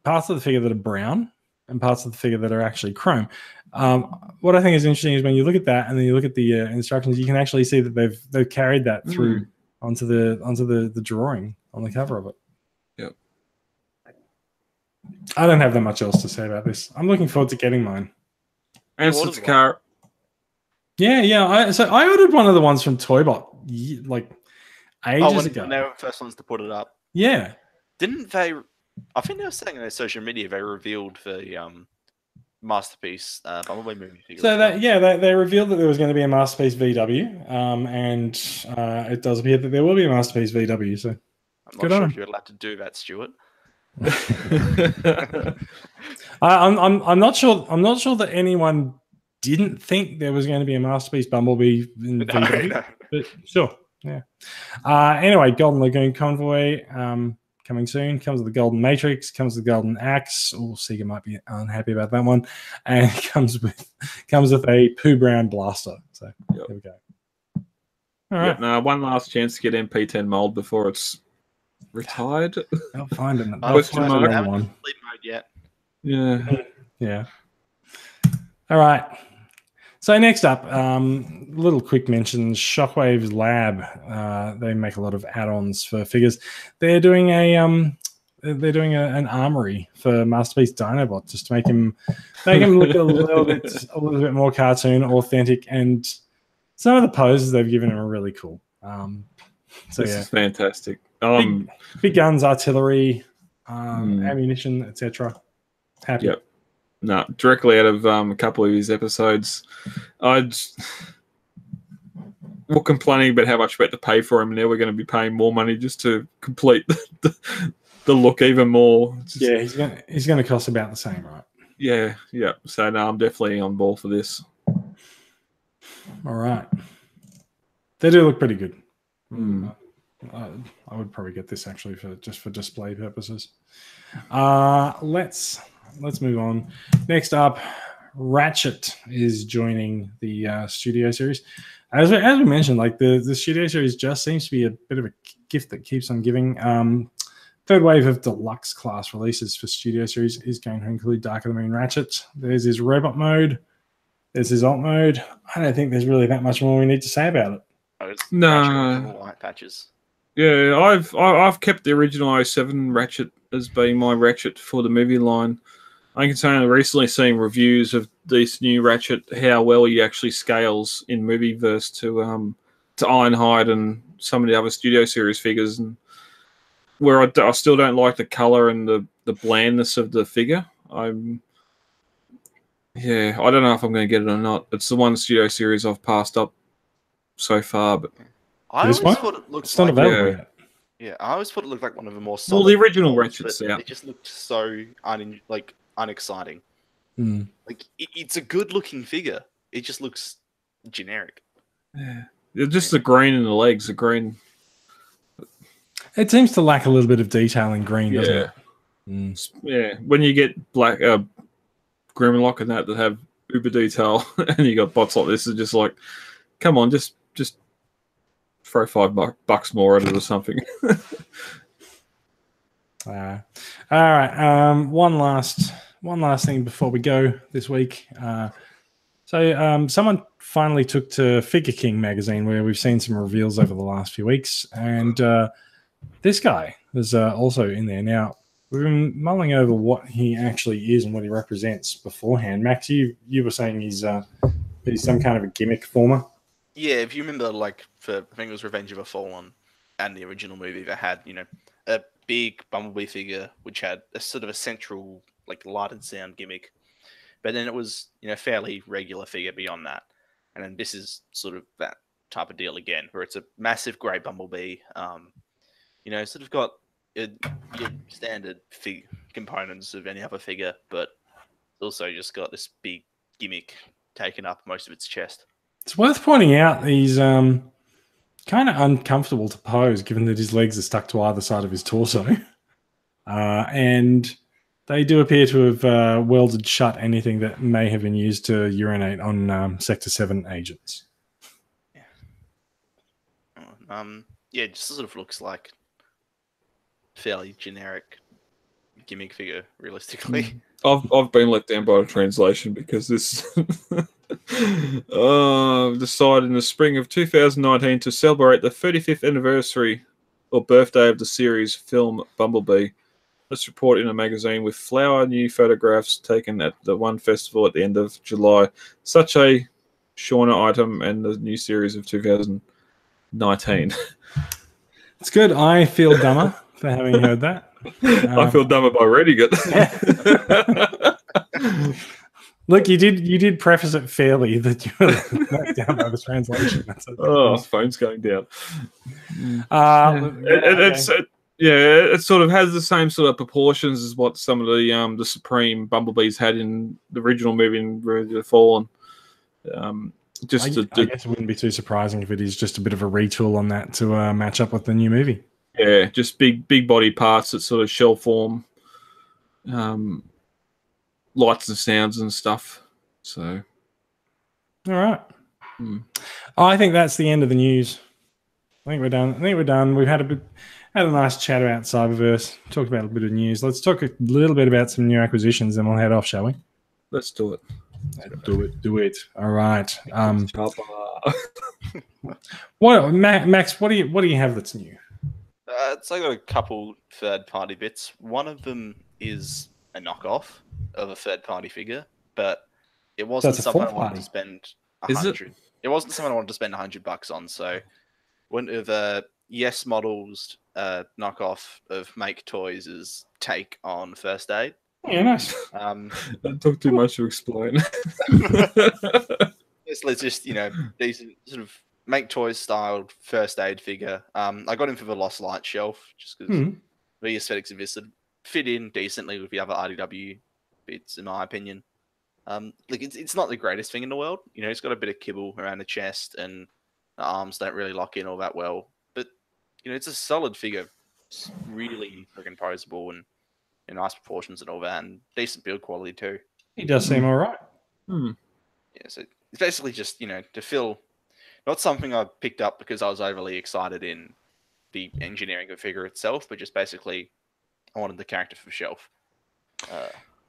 parts of the figure that are brown and parts of the figure that are actually chrome. What I think is interesting is when you look at that and then you look at the instructions, you can actually see that they've carried that through onto the drawing on the cover of it. Yep. I don't have that much else to say about this. I'm looking forward to getting mine. And Sakara. Yeah. I ordered one of the ones from Toybot like ages ago. They were the first ones to put it up. Yeah. Didn't they? I think they were saying on their social media they revealed the Masterpiece Bumblebee movie figure. So they revealed that there was going to be a Masterpiece VW, and it does appear that there will be a Masterpiece VW. So I'm not sure if you're allowed to do that, Stuart. I'm not sure. I'm not sure that anyone didn't think there was going to be a Masterpiece Bumblebee in VW, no. But sure, yeah. Anyway, Golden Lagoon Convoy coming soon. Comes with the Golden Matrix. Comes with the Golden Axe. Oh, Sega might be unhappy about that one. And comes with a Pooh Brown blaster. So there we go. All right. Now, one last chance to get MP10 mold before it's retired. I'll find it. I haven't sleep mode yet. Yeah. All right. So next up, little quick mentions. Shockwave's Lab. They make a lot of add-ons for figures. They're doing a they're doing an armory for Masterpiece Dinobot just to make him look a little bit more cartoon, authentic, and some of the poses they've given him are really cool. So this is fantastic. Big guns, artillery, ammunition, etc. Happy. Yep. No, directly out of a couple of his episodes. We're complaining about how much we had to pay for him. Now we're going to be paying more money just to complete the look even more. Yeah, he's going to cost about the same, right? Yeah. So no, I'm definitely on board for this. All right. They do look pretty good. I would probably get this actually for display purposes. Let's move on. Next up, Ratchet is joining the studio series. As we mentioned, like the studio series just seems to be a bit of a gift that keeps on giving. Third wave of deluxe class releases for studio series is going to include Dark of the Moon Ratchet. There's his robot mode. There's his alt mode. I don't think there's really that much more we need to say about it. No, white patches. Yeah, I've kept the original 07 Ratchet as being my Ratchet for the movie line. I can say I've recently seen reviews of this new Ratchet, how well he actually scales in movieverse to Ironhide and some of the other studio series figures, and where I still don't like the color and the blandness of the figure. I don't know if I'm going to get it or not. It's the one studio series I've passed up so far, but I always thought it looked like available yet. I always thought it looked like one of the more solid. Well, the original Ratchet's out. It just looked so unexciting. Mm. Like it's a good-looking figure. It just looks generic. Yeah, just the green in the legs. The green. It seems to lack a little bit of detail in green, doesn't it? Mm. Yeah, when you get black Grimlock and that have uber detail, and you got bots like this, is just like, come on, just throw $5 more at it or something. All right. One last thing before we go this week. So someone finally took to Figure King magazine, where we've seen some reveals over the last few weeks, and this guy is also in there now. We've been mulling over what he actually is and what he represents beforehand. Max, you were saying he's some kind of a gimmick former. Yeah, if you remember, like, I think it was Revenge of the Fallen and the original movie, that had, a big Bumblebee figure which had a sort of a central, like, light and sound gimmick. But then it was, fairly regular figure beyond that. And then this is sort of that type of deal again, where it's a massive grey Bumblebee. Sort of got your standard components of any other figure, but it's also just got this big gimmick taking up most of its chest. It's worth pointing out he's kind of uncomfortable to pose, given that his legs are stuck to either side of his torso. And they do appear to have welded shut anything that may have been used to urinate on Sector 7 agents. It just sort of looks like fairly generic gimmick figure, realistically. I've been let down by the translation, because this decided in the spring of 2019 to celebrate the 35th anniversary or birthday of the series film Bumblebee. Let's report in a magazine with flower new photographs taken at the one festival at the end of July. Such a Shauna item and the new series of 2019. It's good. I feel dumber for having heard that. I feel dumber by reading it. Look, you did preface it fairly that you were let down by the translation. Phone's going down. It sort of has the same sort of proportions as what some of the Supreme Bumblebees had in the original movie in Revenge of the Fallen. I guess it wouldn't be too surprising if it is just a bit of a retool on that to match up with the new movie. Yeah, just big body parts that sort of shell form, lights and sounds and stuff. So, all right. I think that's the end of the news. I think we're done. We've had a nice chat about Cyberverse. Talked about a bit of news. Let's talk a little bit about some new acquisitions, and we'll head off, shall we? Let's do it. Do it. All right. What, Max? What do you have that's new? So I got a couple third-party bits. One of them is a knockoff of a third-party figure, but it wasn't That's a something I fourth wanted party. to spend Is it? $100. It wasn't something I wanted to spend $100 on, so went with Yes Models knockoff of Make Toys' take on First Aid. Yeah, nice. That took too much to explain. Let's just decent sort of Make Toys styled First Aid figure. I got him for the Lost Light shelf just because the aesthetics of this would fit in decently with the other RDW bits, in my opinion. Like it's not the greatest thing in the world. It's got a bit of kibble around the chest, and the arms don't really lock in all that well. But it's a solid figure. It's really freaking poseable and in nice proportions and all that, and decent build quality too. He does seem all right. Yeah, so it's basically just to fill. Not something I picked up because I was overly excited in the engineering of the figure itself, but just basically I wanted the character for the shelf.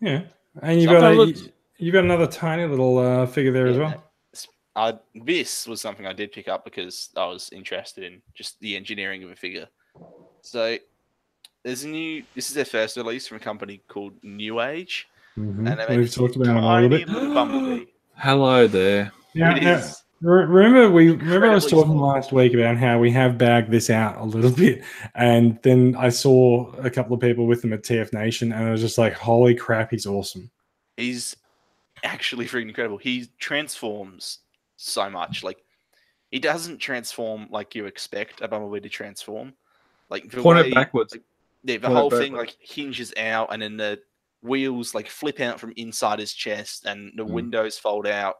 Yeah, and you've got another tiny little figure there as well. This was something I did pick up because I was interested in just the engineering of a figure. So this is their first release from a company called New Age, and we've talked about them a little bit. Little Bumblebee. Hello there. Yeah, remember I was talking last week about how we have bagged this out a little bit, and then I saw a couple of people with them at TF Nation, and I was just like, "Holy crap, he's awesome!" He's actually freaking incredible. He transforms so much. Like he doesn't transform like you expect a Bumblebee to transform. Like the Point it backwards. The whole thing like hinges out, and then the wheels like flip out from inside his chest, and the windows fold out,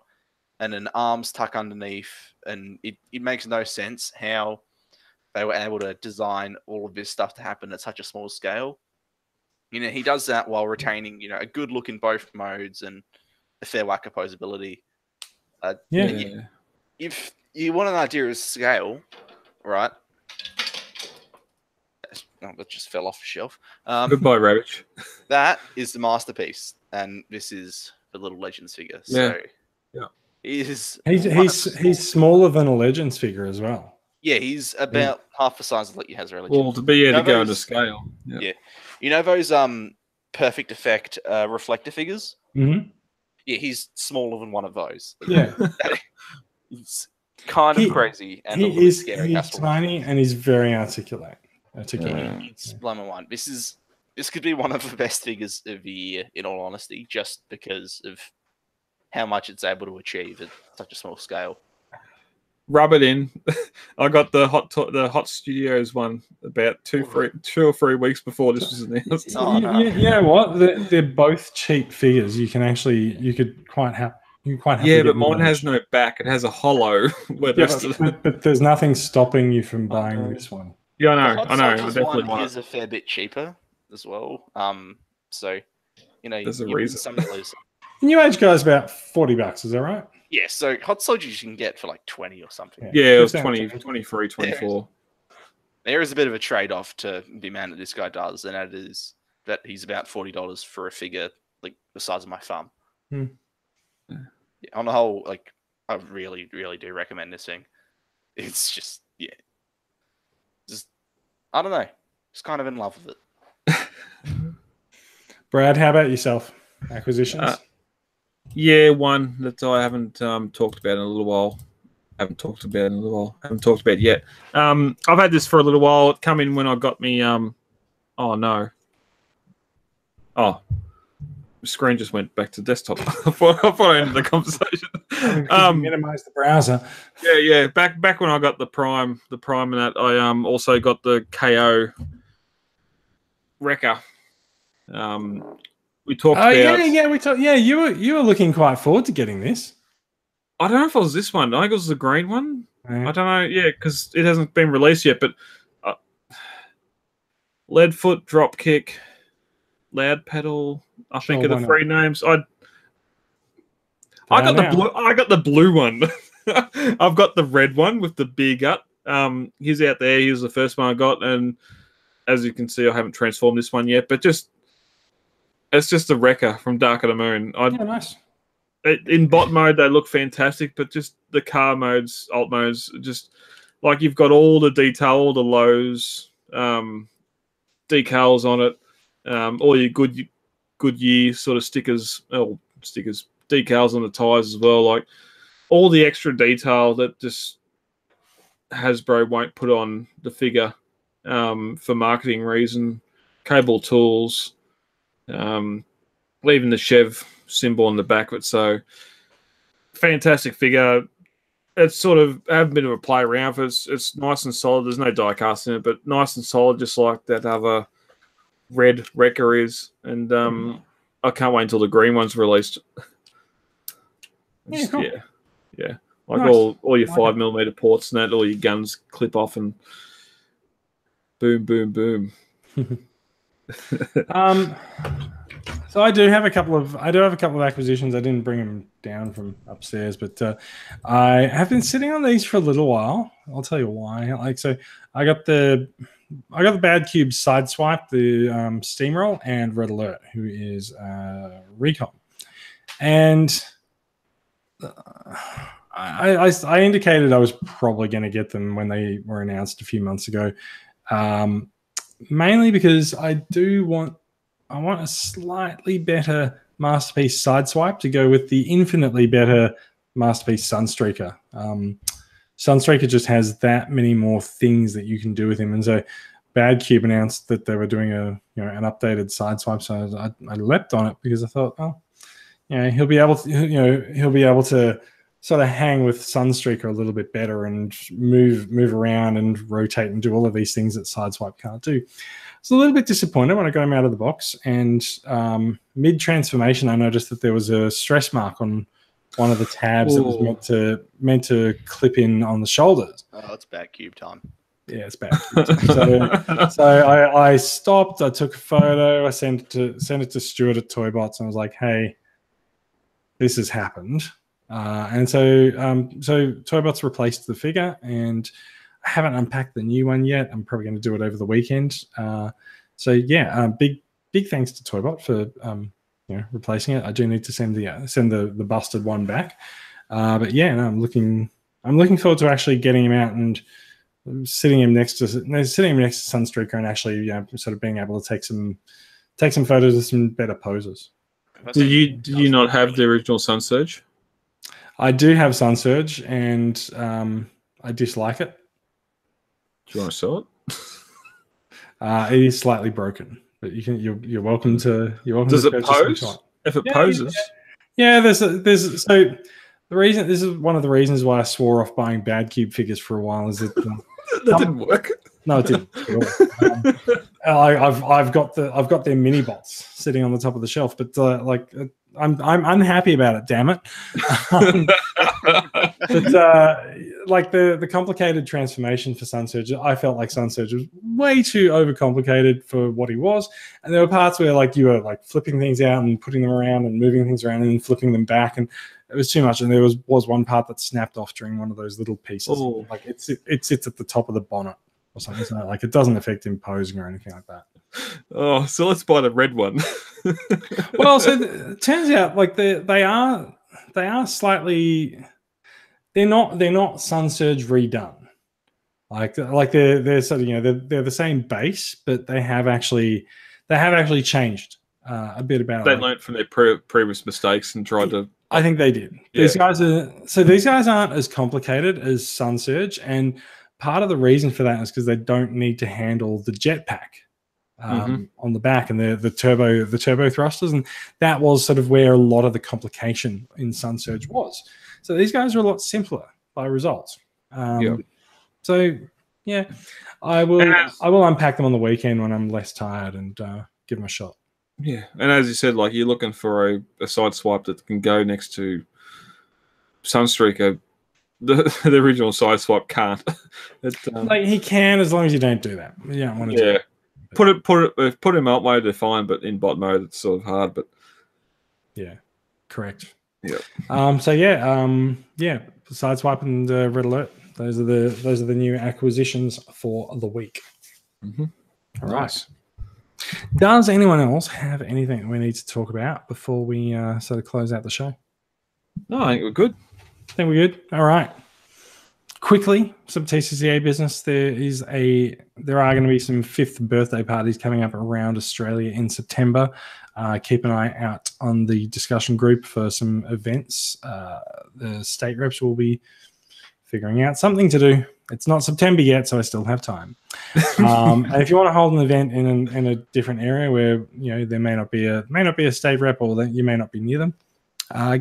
and then arms tuck underneath, and it makes no sense how they were able to design all of this stuff to happen at such a small scale. He does that while retaining a good look in both modes and a fair whack of posability. If you want an idea of scale, right? Oh, that just fell off the shelf. Goodbye, Ravage. That is the masterpiece, and this is the little Legends figure. So he's smaller than a Legends figure as well. Yeah, he's about half the size of what you has Legends. Well, to be able to go into scale. Yeah. Those perfect effect reflector figures? Mm-hmm. Yeah, he's smaller than one of those. Yeah. He's kind of crazy and he's scary. He's tiny and he's very articulate. It's blown my mind. This could be one of the best figures of the year, in all honesty, just because of how much it's able to achieve at such a small scale. Rub it in. I got the Hot Studios one about two or 3 weeks before this was announced. You know what? They're both cheap figures. You could quite happily. Yeah, but mine has no back. It has a hollow. But there's nothing stopping you from buying this one. Yeah, I know. I definitely want it. Is a fair bit cheaper as well. So there's a reason. Some of those. New Age guy's about $40. Is that right? Yeah. So Hot Soldiers you can get for like 20 or something. Yeah, it was 20, 23, 24. There is a bit of a trade-off to the amount that this guy does, and that is that he's about $40 for a figure like the size of my thumb. Yeah, on the whole, like I really, really do recommend this thing. It's just I don't know, just kind of in love with it. Brad, how about yourself? Acquisitions? One that I haven't talked about in a little while. Haven't talked about it yet. I've had this for a little while. It come in when I got me. Oh no. Oh, the screen just went back to desktop. I thought I ended the conversation. Minimize the browser. Yeah. Back when I got the Prime and that, I also got the KO Wrecker. We talked about. We talked. Yeah, you were looking quite forward to getting this. I don't know if it was this one. I think it was the green one. I don't know. Yeah, because it hasn't been released yet. But Leadfoot, Dropkick, Loud Pedal. I think are the 3 names. I got the blue. I got the blue one. I've got the red one with the beer gut. He's out there. He was the first one I got, and as you can see, I haven't transformed this one yet. But it's just a Wrecker from Dark of the Moon. Nice. In bot mode, they look fantastic, but just the car modes, alt modes, just like you've got all the detail, all the lows, decals on it, all your Goodyear sort of decals on the tires as well. Like all the extra detail that just Hasbro won't put on the figure for marketing reason. Cable tools, even the Chev symbol on the back of it. So fantastic figure. It's sort of I have a bit of a play around with it. It's nice and solid. There's no die cast in it, but nice and solid, just like that other red Wrecker is. And I can't wait until the green one's released. Yeah, cool. Yeah. Like Nice. all your 5mm ports and that, all your guns clip off and boom, boom, boom. So I do have a couple of acquisitions. I didn't bring them down from upstairs, but I have been sitting on these for a little while. I'll tell you why. Like, so I got the Bad Cube Sideswipe, the Steamroll, and Red Alert, who is Recon, and I indicated I was probably going to get them when they were announced a few months ago, mainly because I want a slightly better Masterpiece Sideswipe to go with the infinitely better Masterpiece Sunstreaker. Sunstreaker just has that many more things that you can do with him, and so Bad Cube announced that they were doing an updated Sideswipe. So I leapt on it because I thought, oh, he'll be able to sort of hang with Sunstreaker a little bit better and move around and rotate and do all of these things that Sideswipe can't do. I was a little bit disappointed when I got him out of the box, and mid-transformation I noticed that there was a stress mark on one of the tabs that was meant to clip in on the shoulders. Oh, it's Bad Cube time. Yeah, it's bad. So I stopped. I took a photo. I sent it to Stuart at Toybots, and I was like, "Hey, this has happened." And so Toybots replaced the figure, and I haven't unpacked the new one yet. I'm probably going to do it over the weekend. Big thanks to Toybot for replacing it. I do need to send the busted one back. But yeah, no, I'm looking forward to actually getting him out and sitting him next to Sunstreaker and actually sort of being able to take some photos of some better poses. Did you not have the original Sun Surge? I do have Sun Surge, and I dislike it. Do you want to sell it? It is slightly broken, but you're welcome to. Does it pose? If it poses, yeah. There's so the reason this is one of the reasons why I swore off buying Bad Cube figures for a while is that that didn't work. No, it didn't. I've got their mini bots sitting on the top of the shelf, but I'm unhappy about it. Damn it! But the complicated transformation for Sun Surge, I felt like Sun Surge was way too overcomplicated for what he was, and there were parts where you were flipping things out and putting them around and moving things around and then flipping them back, and it was too much. And there was one part that snapped off during one of those little pieces. Oh. It sits at the top of the bonnet or something. So it doesn't affect him posing or anything like that. Oh, so let's buy the red one. Well, so it turns out they are slightly. They're not Sun Surge redone. They're sort of they're the same base, but they have actually changed a bit about. They learned from their previous mistakes and tried to. I think they did. Yeah. These guys aren't as complicated as Sun Surge, and part of the reason for that is because they don't need to handle the jetpack on the back and the turbo thrusters, and that was sort of where a lot of the complication in Sun Surge was. So these guys are a lot simpler by results. So yeah, I will unpack them on the weekend when I'm less tired and give them a shot. Yeah, and as you said, you're looking for a side swipe that can go next to Sunstreaker. The original side swipe can't. He can, as long as you don't do that. You don't want to do it. Put him alt mode, they're fine, but in bot mode, it's sort of hard. But yeah, correct. Yeah. Sideswipe and Red Alert. Those are the new acquisitions for the week. Mm-hmm. All right. Does anyone else have anything we need to talk about before we sort of close out the show? No, I think we're good. Think we're good. All right. Quickly, some TCCA business. There are going to be some 5th birthday parties coming up around Australia in September. Keep an eye out on the discussion group for some events. The state reps will be figuring out something to do. It's not September yet, so I still have time. And if you want to hold an event in a different area where there may not be a state rep, or that you may not be near them,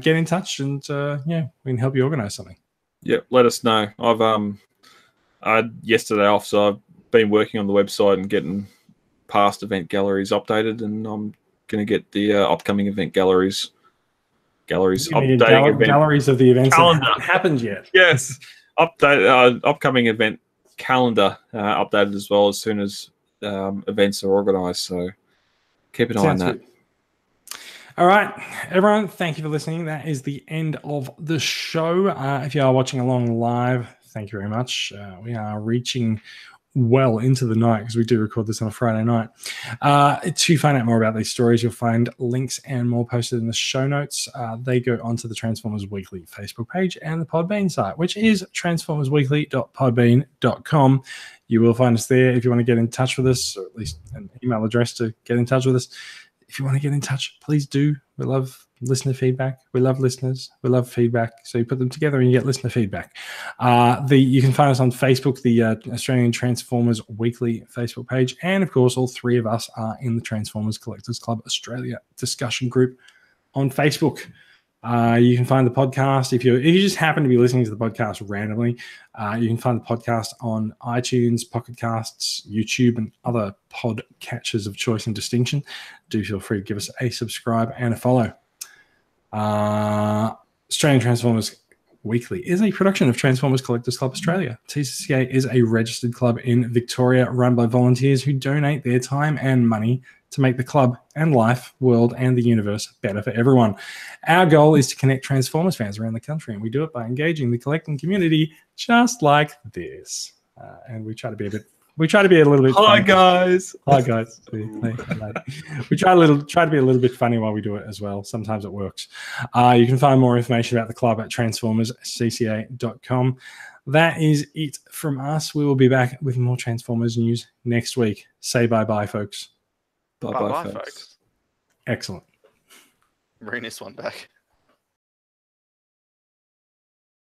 get in touch and we can help you organize something. Yeah, let us know. I had yesterday off, so I've been working on the website and getting past event galleries updated, and I'm going to get the upcoming event galleries updating galleries of the events calendar. that haven't happened yet. Yes, upcoming event calendar updated as well as soon as events are organised. So keep an eye on that. Good. All right, everyone, thank you for listening. That is the end of the show. If you are watching along live, thank you very much. We are reaching well into the night because we do record this on a Friday night. To find out more about these stories, you'll find links and more posted in the show notes. They go onto the Transformers Weekly Facebook page and the Podbean site, which is transformersweekly.podbean.com. You will find us there if you want to get in touch with us, or at least an email address to get in touch with us. If you want to get in touch, please do. We love listener feedback. We love listeners. We love feedback. So you put them together and you get listener feedback. You can find us on Facebook, the Australian Transformers Weekly Facebook page. And, of course, all 3 of us are in the Transformers Collectors Club Australia discussion group on Facebook. You can find the podcast. If you just happen to be listening to the podcast randomly, you can find the podcast on iTunes, Pocket Casts, YouTube, and other pod catchers of choice and distinction. Do feel free to give us a subscribe and a follow. Australian Transformers Weekly is a production of Transformers Collectors Club Australia. TCCA is a registered club in Victoria run by volunteers who donate their time and money to make the club and life, world, and the universe better for everyone. Our goal is to connect Transformers fans around the country, and we do it by engaging the collecting community just like this. And we try to be a little bit. Hi, guys. Hi, guys. We try to be a little bit funny while we do it as well. Sometimes it works. You can find more information about the club at transformerscca.com. That is it from us. We will be back with more Transformers news next week. Say bye-bye, folks. Bye-bye, folks. Excellent. Bring this one back.